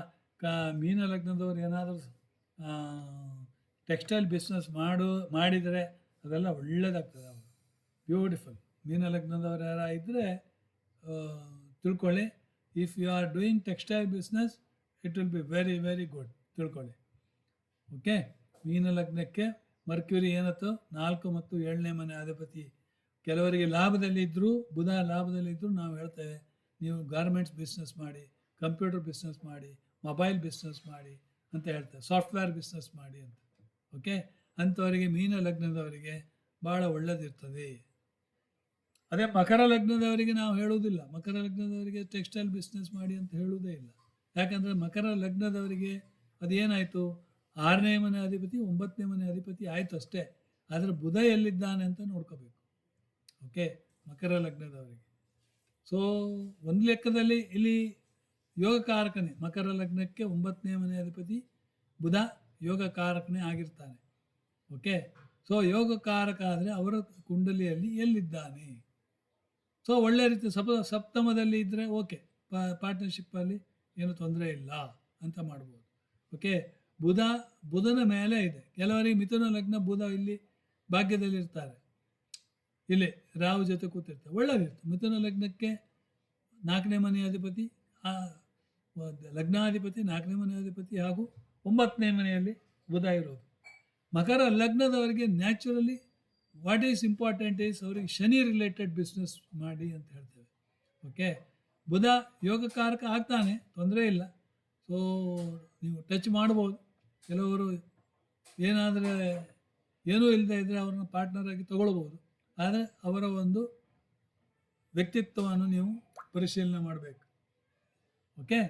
ಮೀನ ಲಗ್ನದವ್ರು ಏನಾದರೂ ಟೆಕ್ಸ್ಟೈಲ್ ಬಿಸ್ನೆಸ್ ಮಾಡಿದರೆ ಅದೆಲ್ಲ ಒಳ್ಳೆಯದಾಗ್ತದೆ. ಅವರು ಬ್ಯೂಟಿಫುಲ್ ಮೀನ ಲಗ್ನದವರು ಯಾರ ಇದ್ದರೆ ತಿಳ್ಕೊಳ್ಳಿ. If you are doing textile business it will be very very good, ತಿಳ್ಕೊಳ್ಳಿ. ಓಕೆ, ಮೀನ ಲಗ್ನಕ್ಕೆ ಮರ್ಕ್ಯುರಿ ಏನತ್ತು 4 ಮತ್ತು 7ನೇ ಮನೆ ಅಧಿಪತಿ. ಕೆಲವರಿಗೆ ಲಾಭದಲ್ಲಿದ್ದರೂ, ಬುಧ ಲಾಭದಲ್ಲಿದ್ದರೂ ನಾವು ಹೇಳ್ತೇವೆ ನೀವು ಗಾರ್ಮೆಂಟ್ಸ್ ಬಿಸ್ನೆಸ್ ಮಾಡಿ, ಕಂಪ್ಯೂಟರ್ ಬಿಸ್ನೆಸ್ ಮಾಡಿ, ಮೊಬೈಲ್ ಬಿಸ್ನೆಸ್ ಮಾಡಿ ಅಂತ ಹೇಳ್ತೇವೆ, ಸಾಫ್ಟ್ವೇರ್ ಬಿಸ್ನೆಸ್ ಮಾಡಿ ಅಂತ. ಓಕೆ, ಅಂಥವರಿಗೆ ಮೀನ ಲಗ್ನದವರಿಗೆ ಭಾಳ ಒಳ್ಳೆಯದಿರ್ತದೆ. ಅದೇ ಮಕರ ಲಗ್ನದವರಿಗೆ ನಾವು ಹೇಳುವುದಿಲ್ಲ. ಮಕರ ಲಗ್ನದವರಿಗೆ ಟೆಕ್ಸ್ಟೈಲ್ ಬಿಸ್ನೆಸ್ ಮಾಡಿ ಅಂತ ಹೇಳುವುದೇ ಇಲ್ಲ. ಯಾಕಂದರೆ ಮಕರ ಲಗ್ನದವರಿಗೆ ಅದೇನಾಯಿತು, 6ನೇ ಮನೆ ಅಧಿಪತಿ 9ನೇ ಮನೆ ಅಧಿಪತಿ ಆಯಿತು ಅಷ್ಟೇ. ಆದರೆ ಬುಧ ಎಲ್ಲಿದ್ದಾನೆ ಅಂತ ನೋಡ್ಕೋಬೇಕು. ಓಕೆ, ಮಕರ ಲಗ್ನದವರಿಗೆ. ಸೊ ಒಂದು ಲೆಕ್ಕದಲ್ಲಿ ಇಲ್ಲಿ ಯೋಗಕಾರಕನೇ, ಮಕರ ಲಗ್ನಕ್ಕೆ 9ನೇ ಮನೆ ಅಧಿಪತಿ ಬುಧ ಯೋಗಕಾರಕನೇ ಆಗಿರ್ತಾನೆ. ಓಕೆ, ಸೊ ಯೋಗಕಾರಕ ಆದರೆ ಅವರ ಕುಂಡಲಿಯಲ್ಲಿ ಎಲ್ಲಿದ್ದಾನೆ. ಸೊ ಒಳ್ಳೆ ರೀತಿ ಸಪ್ತಮದಲ್ಲಿ ಇದ್ದರೆ ಓಕೆ, ಪಾರ್ಟ್ನರ್ಶಿಪ್ಪಲ್ಲಿ ಏನು ತೊಂದರೆ ಇಲ್ಲ ಅಂತ ಮಾಡ್ಬೋದು. ಓಕೆ, ಬುಧನ ಮೇಲೆ ಇದೆ. ಕೆಲವರಿಗೆ ಮಿಥುನ ಲಗ್ನ ಬುಧ ಇಲ್ಲಿ ಭಾಗ್ಯದಲ್ಲಿ ಇರ್ತಾರೆ, ಇಲ್ಲಿ ರಾಹು ಜೊತೆ ಕೂತಿರ್ತಾರೆ, ಒಳ್ಳೆದಿರ್ತದೆ. ಮಿಥುನ ಲಗ್ನಕ್ಕೆ 4ನೇ ಮನೆ ಅಧಿಪತಿ, ಲಗ್ನಾಧಿಪತಿ 4ನೇ ಮನೆ ಅಧಿಪತಿ ಹಾಗೂ 9ನೇ ಮನೆಯಲ್ಲಿ ಬುಧ ಇರೋದು. ಮಕರ ಲಗ್ನದವರಿಗೆ naturally what is important is ಅವರಿಗೆ ಶನಿ ರಿಲೇಟೆಡ್ ಬಿಸ್ನೆಸ್ ಮಾಡಿ ಅಂತ ಹೇಳ್ತೇವೆ. ಓಕೆ, ಬುಧ ಯೋಗಕಾರಕ ಆಗ್ತಾನೆ, ತೊಂದರೆ ಇಲ್ಲ. ಸೊ ನೀವು ಟಚ್ ಮಾಡ್ಬೋದು. ಕೆಲವರು ಏನಾದರೆ ಏನೂ ಇಲ್ಲದೆ ಇದ್ದರೆ ಅವ್ರನ್ನ ಪಾರ್ಟ್ನರಾಗಿ ತಗೊಳ್ಬೋದು. ಆದರೆ ಅವರ ಒಂದು ವ್ಯಕ್ತಿತ್ವವನ್ನು ನೀವು ಪರಿಶೀಲನೆ ಮಾಡಬೇಕು. ಓಕೆ,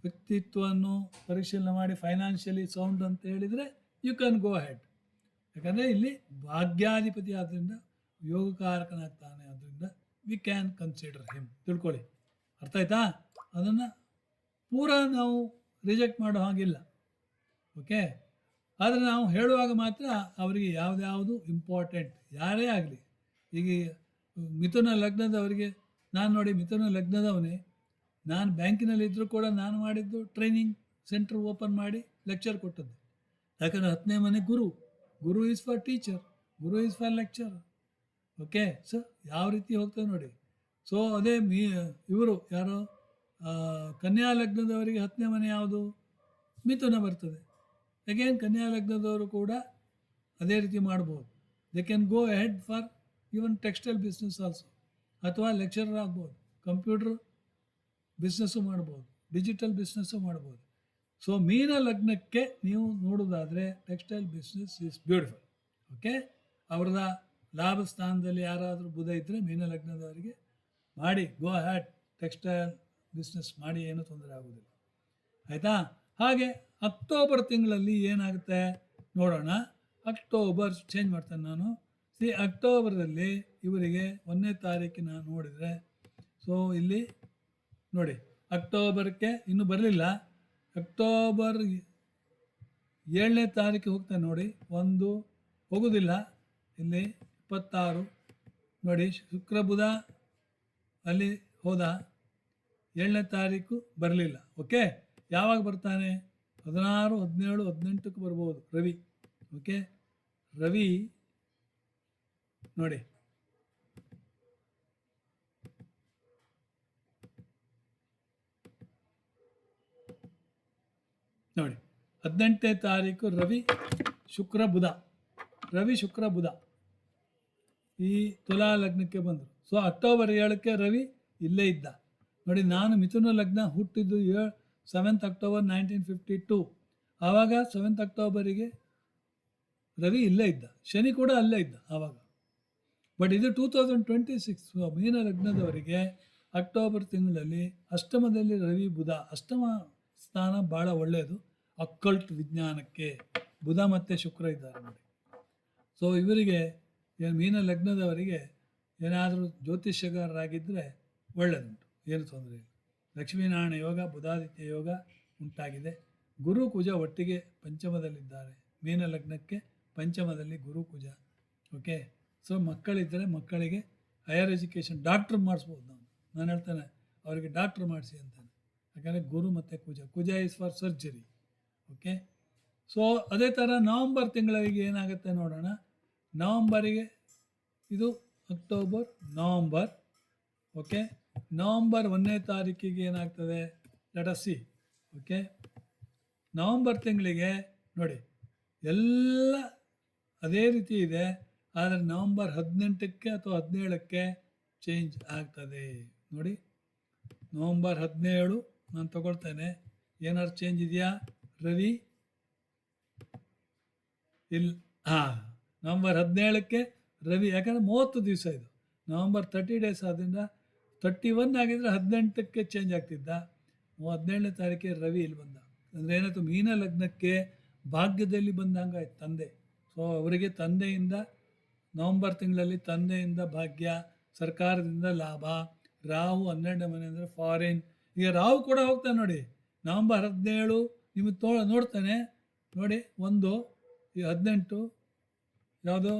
ವ್ಯಕ್ತಿತ್ವವನ್ನು ಪರಿಶೀಲನೆ ಮಾಡಿ ಫೈನಾನ್ಷಿಯಲಿ ಸೌಂಡ್ ಅಂತ ಹೇಳಿದರೆ ಯು ಕ್ಯಾನ್ ಗೋ ಹೆಡ್. ಯಾಕಂದರೆ ಇಲ್ಲಿ ಭಾಗ್ಯಾಧಿಪತಿ ಆದ್ದರಿಂದ ಯೋಗಕಾರಕನಾಗ್ತಾನೆ, ಆದ್ದರಿಂದ ವಿ ಕ್ಯಾನ್ ಕನ್ಸಿಡರ್ ಹಿಮ್. ತಿಳ್ಕೊಳ್ಳಿ, ಅರ್ಥ ಆಯ್ತಾ? ಅದನ್ನು ಪೂರಾ ನಾವು ರಿಜೆಕ್ಟ್ ಮಾಡೋ ಹಾಗಿಲ್ಲ. ಓಕೆ, ಆದರೆ ನಾವು ಹೇಳುವಾಗ ಮಾತ್ರ ಅವರಿಗೆ ಯಾವುದ್ಯಾವುದು ಇಂಪಾರ್ಟೆಂಟ್, ಯಾರೇ ಆಗಲಿ. ಈಗ ಮಿಥುನ ಲಗ್ನದವರಿಗೆ ನಾನು ನೋಡಿ, ಮಿಥುನ ಲಗ್ನದವನೇ, ನಾನು ಬ್ಯಾಂಕಿನಲ್ಲಿದ್ದರೂ ಕೂಡ ನಾನು ಮಾಡಿದ್ದು ಟ್ರೈನಿಂಗ್ ಸೆಂಟ್ರ್ ಓಪನ್ ಮಾಡಿ ಲೆಕ್ಚರ್ ಕೊಟ್ಟದ್ದು. ಯಾಕಂದರೆ 10ನೇ ಮನೆ Guru is for teacher, Guru is for lecture. Okay, so ಯಾವ ರೀತಿ ಹೋಗ್ತದೆ ನೋಡಿ. ಸೊ ಅದೇ ಇವರು ಯಾರೋ ಕನ್ಯಾ ಲಗ್ನದವರಿಗೆ 10ನೇ ಮನೆ ಯಾವುದು, ಮಿಥುನ ಬರ್ತದೆ. ಅಗೇನ್ ಕನ್ಯಾ ಲಗ್ನದವರು ಕೂಡ ಅದೇ ರೀತಿ ಮಾಡ್ಬೋದು. They can go head for even textile business also, ಅಥವಾ ಲೆಕ್ಚರರ್ ಆಗ್ಬೋದು, ಕಂಪ್ಯೂಟರ್ ಬಿಸ್ನೆಸ್ಸು ಮಾಡ್ಬೋದು, ಡಿಜಿಟಲ್ ಬಿಸ್ನೆಸ್ಸು ಮಾಡ್ಬೋದು. ಸೊ ಮೀನ ಲಗ್ನಕ್ಕೆ ನೀವು ನೋಡೋದಾದರೆ textile business is beautiful. Okay, ಅವ್ರದ ಲಾಭ ಸ್ಥಾನದಲ್ಲಿ ಯಾರಾದರೂ ಬುಧ ಇದ್ದರೆ ಮೀನ ಲಗ್ನದವರಿಗೆ ಮಾಡಿ, ಗೋ ಹ್ಯಾಡ್ ಟೆಕ್ಸ್ಟೈಲ್ ಬಿಸ್ನೆಸ್ ಮಾಡಿ, ಏನೂ ತೊಂದರೆ ಆಗೋದಿಲ್ಲ. ಆಯಿತಾ? ಹಾಗೆ ಅಕ್ಟೋಬರ್ ತಿಂಗಳಲ್ಲಿ ಏನಾಗುತ್ತೆ ನೋಡೋಣ. ಅಕ್ಟೋಬರ್ ಚೇಂಜ್ ಮಾಡ್ತೇನೆ ನಾನು. ಅಕ್ಟೋಬರ್ದಲ್ಲಿ ಇವರಿಗೆ 1ನೇ ತಾರೀಕಿನ ನೋಡಿದರೆ, ಸೊ ಇಲ್ಲಿ ನೋಡಿ ಅಕ್ಟೋಬರ್ಗೆ ಇನ್ನೂ ಬರಲಿಲ್ಲ. ಅಕ್ಟೋಬರ್ 7ನೇ ತಾರೀಕು ಹೋಗ್ತಾನೆ ನೋಡಿ, ಒಂದು ಹೋಗೋದಿಲ್ಲ. ಇಲ್ಲಿ 26 ನೋಡಿ, ಶುಕ್ರ ಬುಧ ಅಲ್ಲಿ ಹೋದ, 7ನೇ ತಾರೀಕು ಬರಲಿಲ್ಲ. ಓಕೆ, ಯಾವಾಗ ಬರ್ತಾನೆ? 16, 17, 18ಕ್ಕೆ ಬರ್ಬೋದು ರವಿ. ಓಕೆ, ರವಿ ನೋಡಿ ನೋಡಿ 18ನೇ ತಾರೀಕು ರವಿ ಶುಕ್ರ ಬುಧ ಈ ತುಲಾ ಲಗ್ನಕ್ಕೆ ಬಂದರು. ಸೊ ಅಕ್ಟೋಬರ್ 7ಕ್ಕೆ ರವಿ ಇಲ್ಲೇ ಇದ್ದ ನೋಡಿ. ನಾನು ಮಿಥುನ ಲಗ್ನ ಹುಟ್ಟಿದ್ದು 7th ಅಕ್ಟೋಬರ್ 1952. ಆವಾಗ 7th ಅಕ್ಟೋಬರಿಗೆ ರವಿ ಇಲ್ಲೇ ಇದ್ದ, ಶನಿ ಕೂಡ ಅಲ್ಲೇ ಇದ್ದ ಆವಾಗ. ಬಟ್ ಇದು 2026 ಮೀನ ಲಗ್ನದವರಿಗೆ ಅಕ್ಟೋಬರ್ ತಿಂಗಳಲ್ಲಿ ಅಷ್ಟಮದಲ್ಲಿ ರವಿ ಬುಧ. ಅಷ್ಟಮ ಸ್ಥಾನ ಭಾಳ ಒಳ್ಳೆಯದು ಅಕ್ಕಲ್ಟ್ ವಿಜ್ಞಾನಕ್ಕೆ. ಬುಧ ಮತ್ತು ಶುಕ್ರ ಇದ್ದಾರೆ ನೋಡಿ. ಸೊ ಇವರಿಗೆ ಮೀನ ಲಗ್ನದವರಿಗೆ ಏನಾದರೂ ಜ್ಯೋತಿಷ್ಯಗಾರರಾಗಿದ್ದರೆ ಒಳ್ಳೆಯದುಂಟು, ಏನು ತೊಂದರೆ ಇಲ್ಲ. ಲಕ್ಷ್ಮೀನಾರಾಯಣ ಯೋಗ, ಬುಧಾದಿತ್ಯ ಯೋಗ ಉಂಟಾಗಿದೆ. ಗುರು ಕುಜ ಒಟ್ಟಿಗೆ ಪಂಚಮದಲ್ಲಿದ್ದಾರೆ. ಮೀನ ಲಗ್ನಕ್ಕೆ ಪಂಚಮದಲ್ಲಿ ಗುರು ಕುಜ. ಓಕೆ, ಸೊ ಮಕ್ಕಳಿದ್ದರೆ ಮಕ್ಕಳಿಗೆ ಹೈಯರ್ ಎಜುಕೇಷನ್ ಡಾಕ್ಟ್ರ್ ಮಾಡಿಸ್ಬೋದು. ನಾನು ಹೇಳ್ತೇನೆ ಅವರಿಗೆ ಡಾಕ್ಟ್ರ್ ಮಾಡಿಸಿ ಅಂತಾನೆ. ಯಾಕಂದರೆ ಗುರು ಮತ್ತು ಕುಜ is for surgery. Okay, so ಅದೇ ಥರ ನವಂಬರ್ ತಿಂಗಳಿಗೆ ಏನಾಗುತ್ತೆ ನೋಡೋಣ. ನವಂಬರಿಗೆ ಇದು ಅಕ್ಟೋಬರ್, ನವಂಬರ್. ಓಕೆ, ನವಂಬರ್ 1ನೇ ತಾರೀಕಿಗೆ ಏನಾಗ್ತದೆ, let us see. Okay, November ತಿಂಗಳಿಗೆ ನೋಡಿ ಎಲ್ಲ ಅದೇ ರೀತಿ ಇದೆ, ಆದರೆ ನವಂಬರ್ 18ಕ್ಕೆ ಅಥವಾ 17ಕ್ಕೆ ಚೇಂಜ್ ಆಗ್ತದೆ. ನೋಡಿ, ನವಂಬರ್ 17 ನಾನು ತಗೊಳ್ತೇನೆ. ಏನಾದ್ರು ಚೇಂಜ್ ಇದೆಯಾ ರವಿ? ನವಂಬರ್ 17ಕ್ಕೆ ರವಿ, ಯಾಕಂದರೆ 30 ದಿವಸ ಇದು. ನವಂಬರ್ 30 ಡೇಸ್ ಆದ್ದರಿಂದ 31 ಆಗಿದ್ರೆ 18ಕ್ಕೆ ಚೇಂಜ್ ಆಗ್ತಿದ್ದ. 17ನೇ ತಾರೀಕಿಗೆ ರವಿ ಇಲ್ಲಿ ಬಂದ. ಅಂದರೆ ಏನಾಯ್ತು, ಮೀನ ಲಗ್ನಕ್ಕೆ ಭಾಗ್ಯದಲ್ಲಿ ಬಂದಂಗೆ ಆಯ್ತು ತಂದೆ. ಸೊ ಅವರಿಗೆ ತಂದೆಯಿಂದ ನವಂಬರ್ ತಿಂಗಳಲ್ಲಿ ತಂದೆಯಿಂದ ಭಾಗ್ಯ, ಸರ್ಕಾರದಿಂದ ಲಾಭ. ರಾಹು 12ನೇ ಮನೆ ಅಂದರೆ ಫಾರಿನ್. ಈಗ ರಾಹು ಕೂಡ ಹೋಗ್ತಾನೆ ನೋಡಿ. ನವಂಬರ್ 17 ನಿಮಗೆ ನೋಡ್ತಾನೆ ನೋಡಿ. ಈ 18 ಯಾವುದು,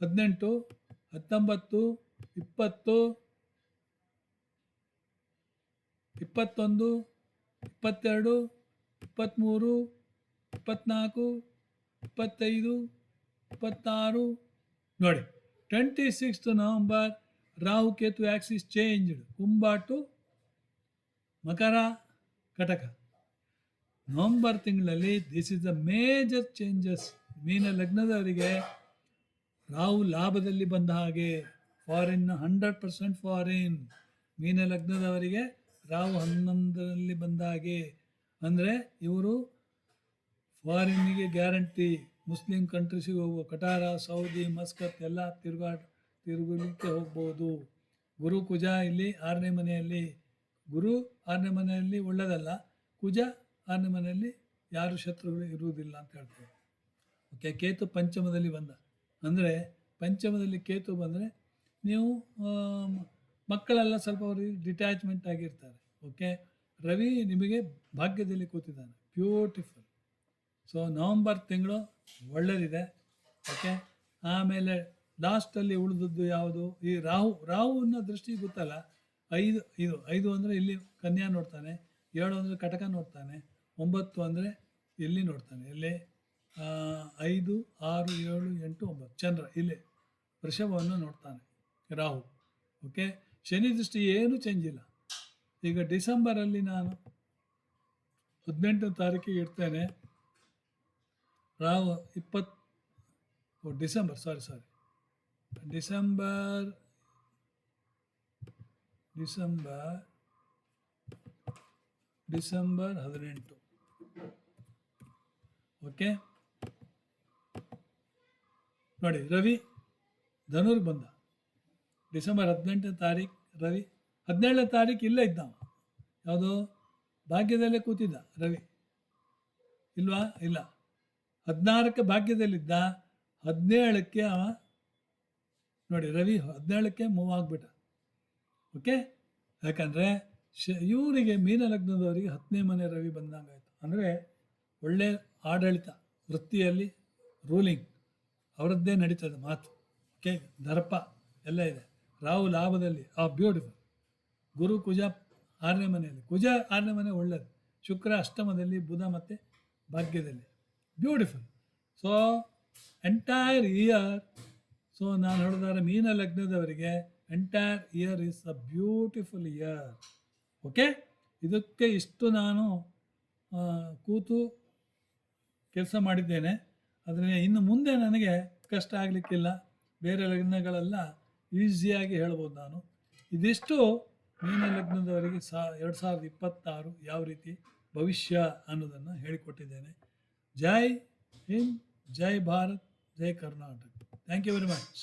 18, 19, 20, 21, 22, 23, 24, 25, 26 ನೋಡಿ. 26 November Rahu Ketu axis changed, ಕುಂಭ ಟು ಮಕರ, ಕಟಕ. ನವಂಬರ್ ತಿಂಗಳಲ್ಲಿ this is the major changes. ಮೀನ ಲಗ್ನದವರಿಗೆ ರಾಹು ಲಾಭದಲ್ಲಿ ಬಂದ ಹಾಗೆ, ಫಾರಿನ್ 100% ಫಾರಿನ್. ಮೀನ ಲಗ್ನದವರಿಗೆ ರಾಹು 11ರಲ್ಲಿ ಬಂದ ಹಾಗೆ, ಅಂದರೆ ಇವರು ಫಾರಿನ್ನಿಗೆ ಗ್ಯಾರಂಟಿ. ಮುಸ್ಲಿಂ ಕಂಟ್ರೀಸಿಗೆ ಹೋಗುವ, ಕಟಾರ, ಸೌದಿ, ಮಸ್ಕತ್ ಎಲ್ಲ ತಿರುಗಲಿಕ್ಕೆ ಹೋಗ್ಬೋದು. ಗುರು ಕುಜ ಇಲ್ಲಿ 6ನೇ ಮನೆಯಲ್ಲಿ. ಗುರು 6ನೇ ಮನೆಯಲ್ಲಿ ಒಳ್ಳೆಯದಲ್ಲ, ಕುಜ 6ನೇ ಮನೆಯಲ್ಲಿ ಯಾರು ಶತ್ರುಗಳು ಇರುವುದಿಲ್ಲ ಅಂತ ಹೇಳ್ತಾರೆ. ಓಕೆ, ಕೇತು ಪಂಚಮದಲ್ಲಿ ಬಂದ. ಅಂದರೆ ಪಂಚಮದಲ್ಲಿ ಕೇತು ಬಂದರೆ ನೀವು ಮಕ್ಕಳೆಲ್ಲ ಸ್ವಲ್ಪ ಅವರಿಗೆ ಡಿಟ್ಯಾಚ್ಮೆಂಟ್ ಆಗಿರ್ತಾರೆ. ಓಕೆ, ರವಿ ನಿಮಗೆ ಭಾಗ್ಯದಲ್ಲಿ ಕೂತಿದ್ದಾನೆ, ಬ್ಯೂಟಿಫುಲ್. ಸೊ ನವಂಬರ್ ತಿಂಗಳು ಒಳ್ಳೆಯದಿದೆ. ಓಕೆ, ಆಮೇಲೆ ಲಾಸ್ಟಲ್ಲಿ ಉಳಿದದ್ದು ಯಾವುದು, ಈ ರಾಹುವಿನ ದೃಷ್ಟಿ ಗೊತ್ತಲ್ಲ. 5 ಅಂದರೆ ಇಲ್ಲಿ ಕನ್ಯಾ ನೋಡ್ತಾನೆ, 7 ಅಂದರೆ ಕಟಕ ನೋಡ್ತಾನೆ, 9 ಅಂದರೆ ಇಲ್ಲಿ ನೋಡ್ತಾನೆ. ಇಲ್ಲಿ 5, 6, 7, 8, 9 ಚಂದ್ರ ಇಲ್ಲಿ ವೃಷಭವನ್ನು ನೋಡ್ತಾನೆ ರಾಹು. ಓಕೆ, ಶನಿ ದೃಷ್ಟಿ ಏನೂ ಚೇಂಜ್ ಇಲ್ಲ. ಈಗ ಡಿಸೆಂಬರಲ್ಲಿ ನಾನು 18ನೇ ತಾರೀಕಿಗೆ ಇಡ್ತೇನೆ. ರಾಹು ಡಿಸೆಂಬರ್ 18. ಓಕೆ ನೋಡಿ, ರವಿ ಧನುರ್ಗೆ ಬಂದ ಡಿಸೆಂಬರ್ 18ನೇ ತಾರೀಕು. ರವಿ 17ನೇ ತಾರೀಕು ಇಲ್ಲೇ ಇದ್ದ. ಯಾವುದು, ಭಾಗ್ಯದಲ್ಲೇ ಕೂತಿದ್ದ ರವಿ ಇಲ್ವಾ? ಇಲ್ಲ, 16ಕ್ಕೆ ಭಾಗ್ಯದಲ್ಲಿದ್ದ. 17ಕ್ಕೆ ನೋಡಿ ರವಿ 17ಕ್ಕೆ ಮೂವ್ ಆಗಿಬಿಟ್ಟ. ಓಕೆ, ಯಾಕಂದರೆ ಇವರಿಗೆ ಮೀನ ಲಗ್ನದವರಿಗೆ 10ನೇ ಮನೆ ರವಿ ಬಂದಂಗಾಯಿತು. ಅಂದರೆ ಒಳ್ಳೆಯ ಆಡಳಿತ, ವೃತ್ತಿಯಲ್ಲಿ ರೂಲಿಂಗ್ ಅವರದ್ದೇ ನಡೀತದೆ ಮಾತು. ಓಕೆ, ದರ್ಪ ಎಲ್ಲ ಇದೆ. ರಾಹು ಲಾಭದಲ್ಲಿ, ಬ್ಯೂಟಿಫುಲ್. ಗುರು ಕುಜ 6ನೇ ಮನೆಯಲ್ಲಿ. ಕುಜ 6ನೇ ಮನೆ ಒಳ್ಳೆಯದು. ಶುಕ್ರ ಅಷ್ಟಮದಲ್ಲಿ, ಬುಧ ಮತ್ತು ಭಾಗ್ಯದಲ್ಲಿ, beautiful. So entire year, so ನಾನು ಹೇಳಿದಾರೆ ಮೀನ ಲಗ್ನದವರಿಗೆ entire year is a beautiful year. Okay, ಇದಕ್ಕೆ ಇಷ್ಟು ನಾನು ಕೂತು ಕೆಲಸ ಮಾಡಿದ್ದೇನೆ. ಆದರೆ ಇನ್ನು ಮುಂದೆ ನನಗೆ ಕಷ್ಟ ಆಗಲಿಕ್ಕಿಲ್ಲ. ಬೇರೆ ಲಗ್ನಗಳೆಲ್ಲ ಈಸಿಯಾಗಿ ಹೇಳ್ಬೋದು ನಾನು. ಇದಿಷ್ಟು ಮೀನ ಲಗ್ನದವರಿಗೆ 2026 ಯಾವ ರೀತಿ ಭವಿಷ್ಯ ಅನ್ನೋದನ್ನು ಹೇಳಿಕೊಟ್ಟಿದ್ದೇನೆ. ಜೈ ಹಿಂದ್, ಜೈ ಭಾರತ್, ಜೈ Karnataka. Thank you very much.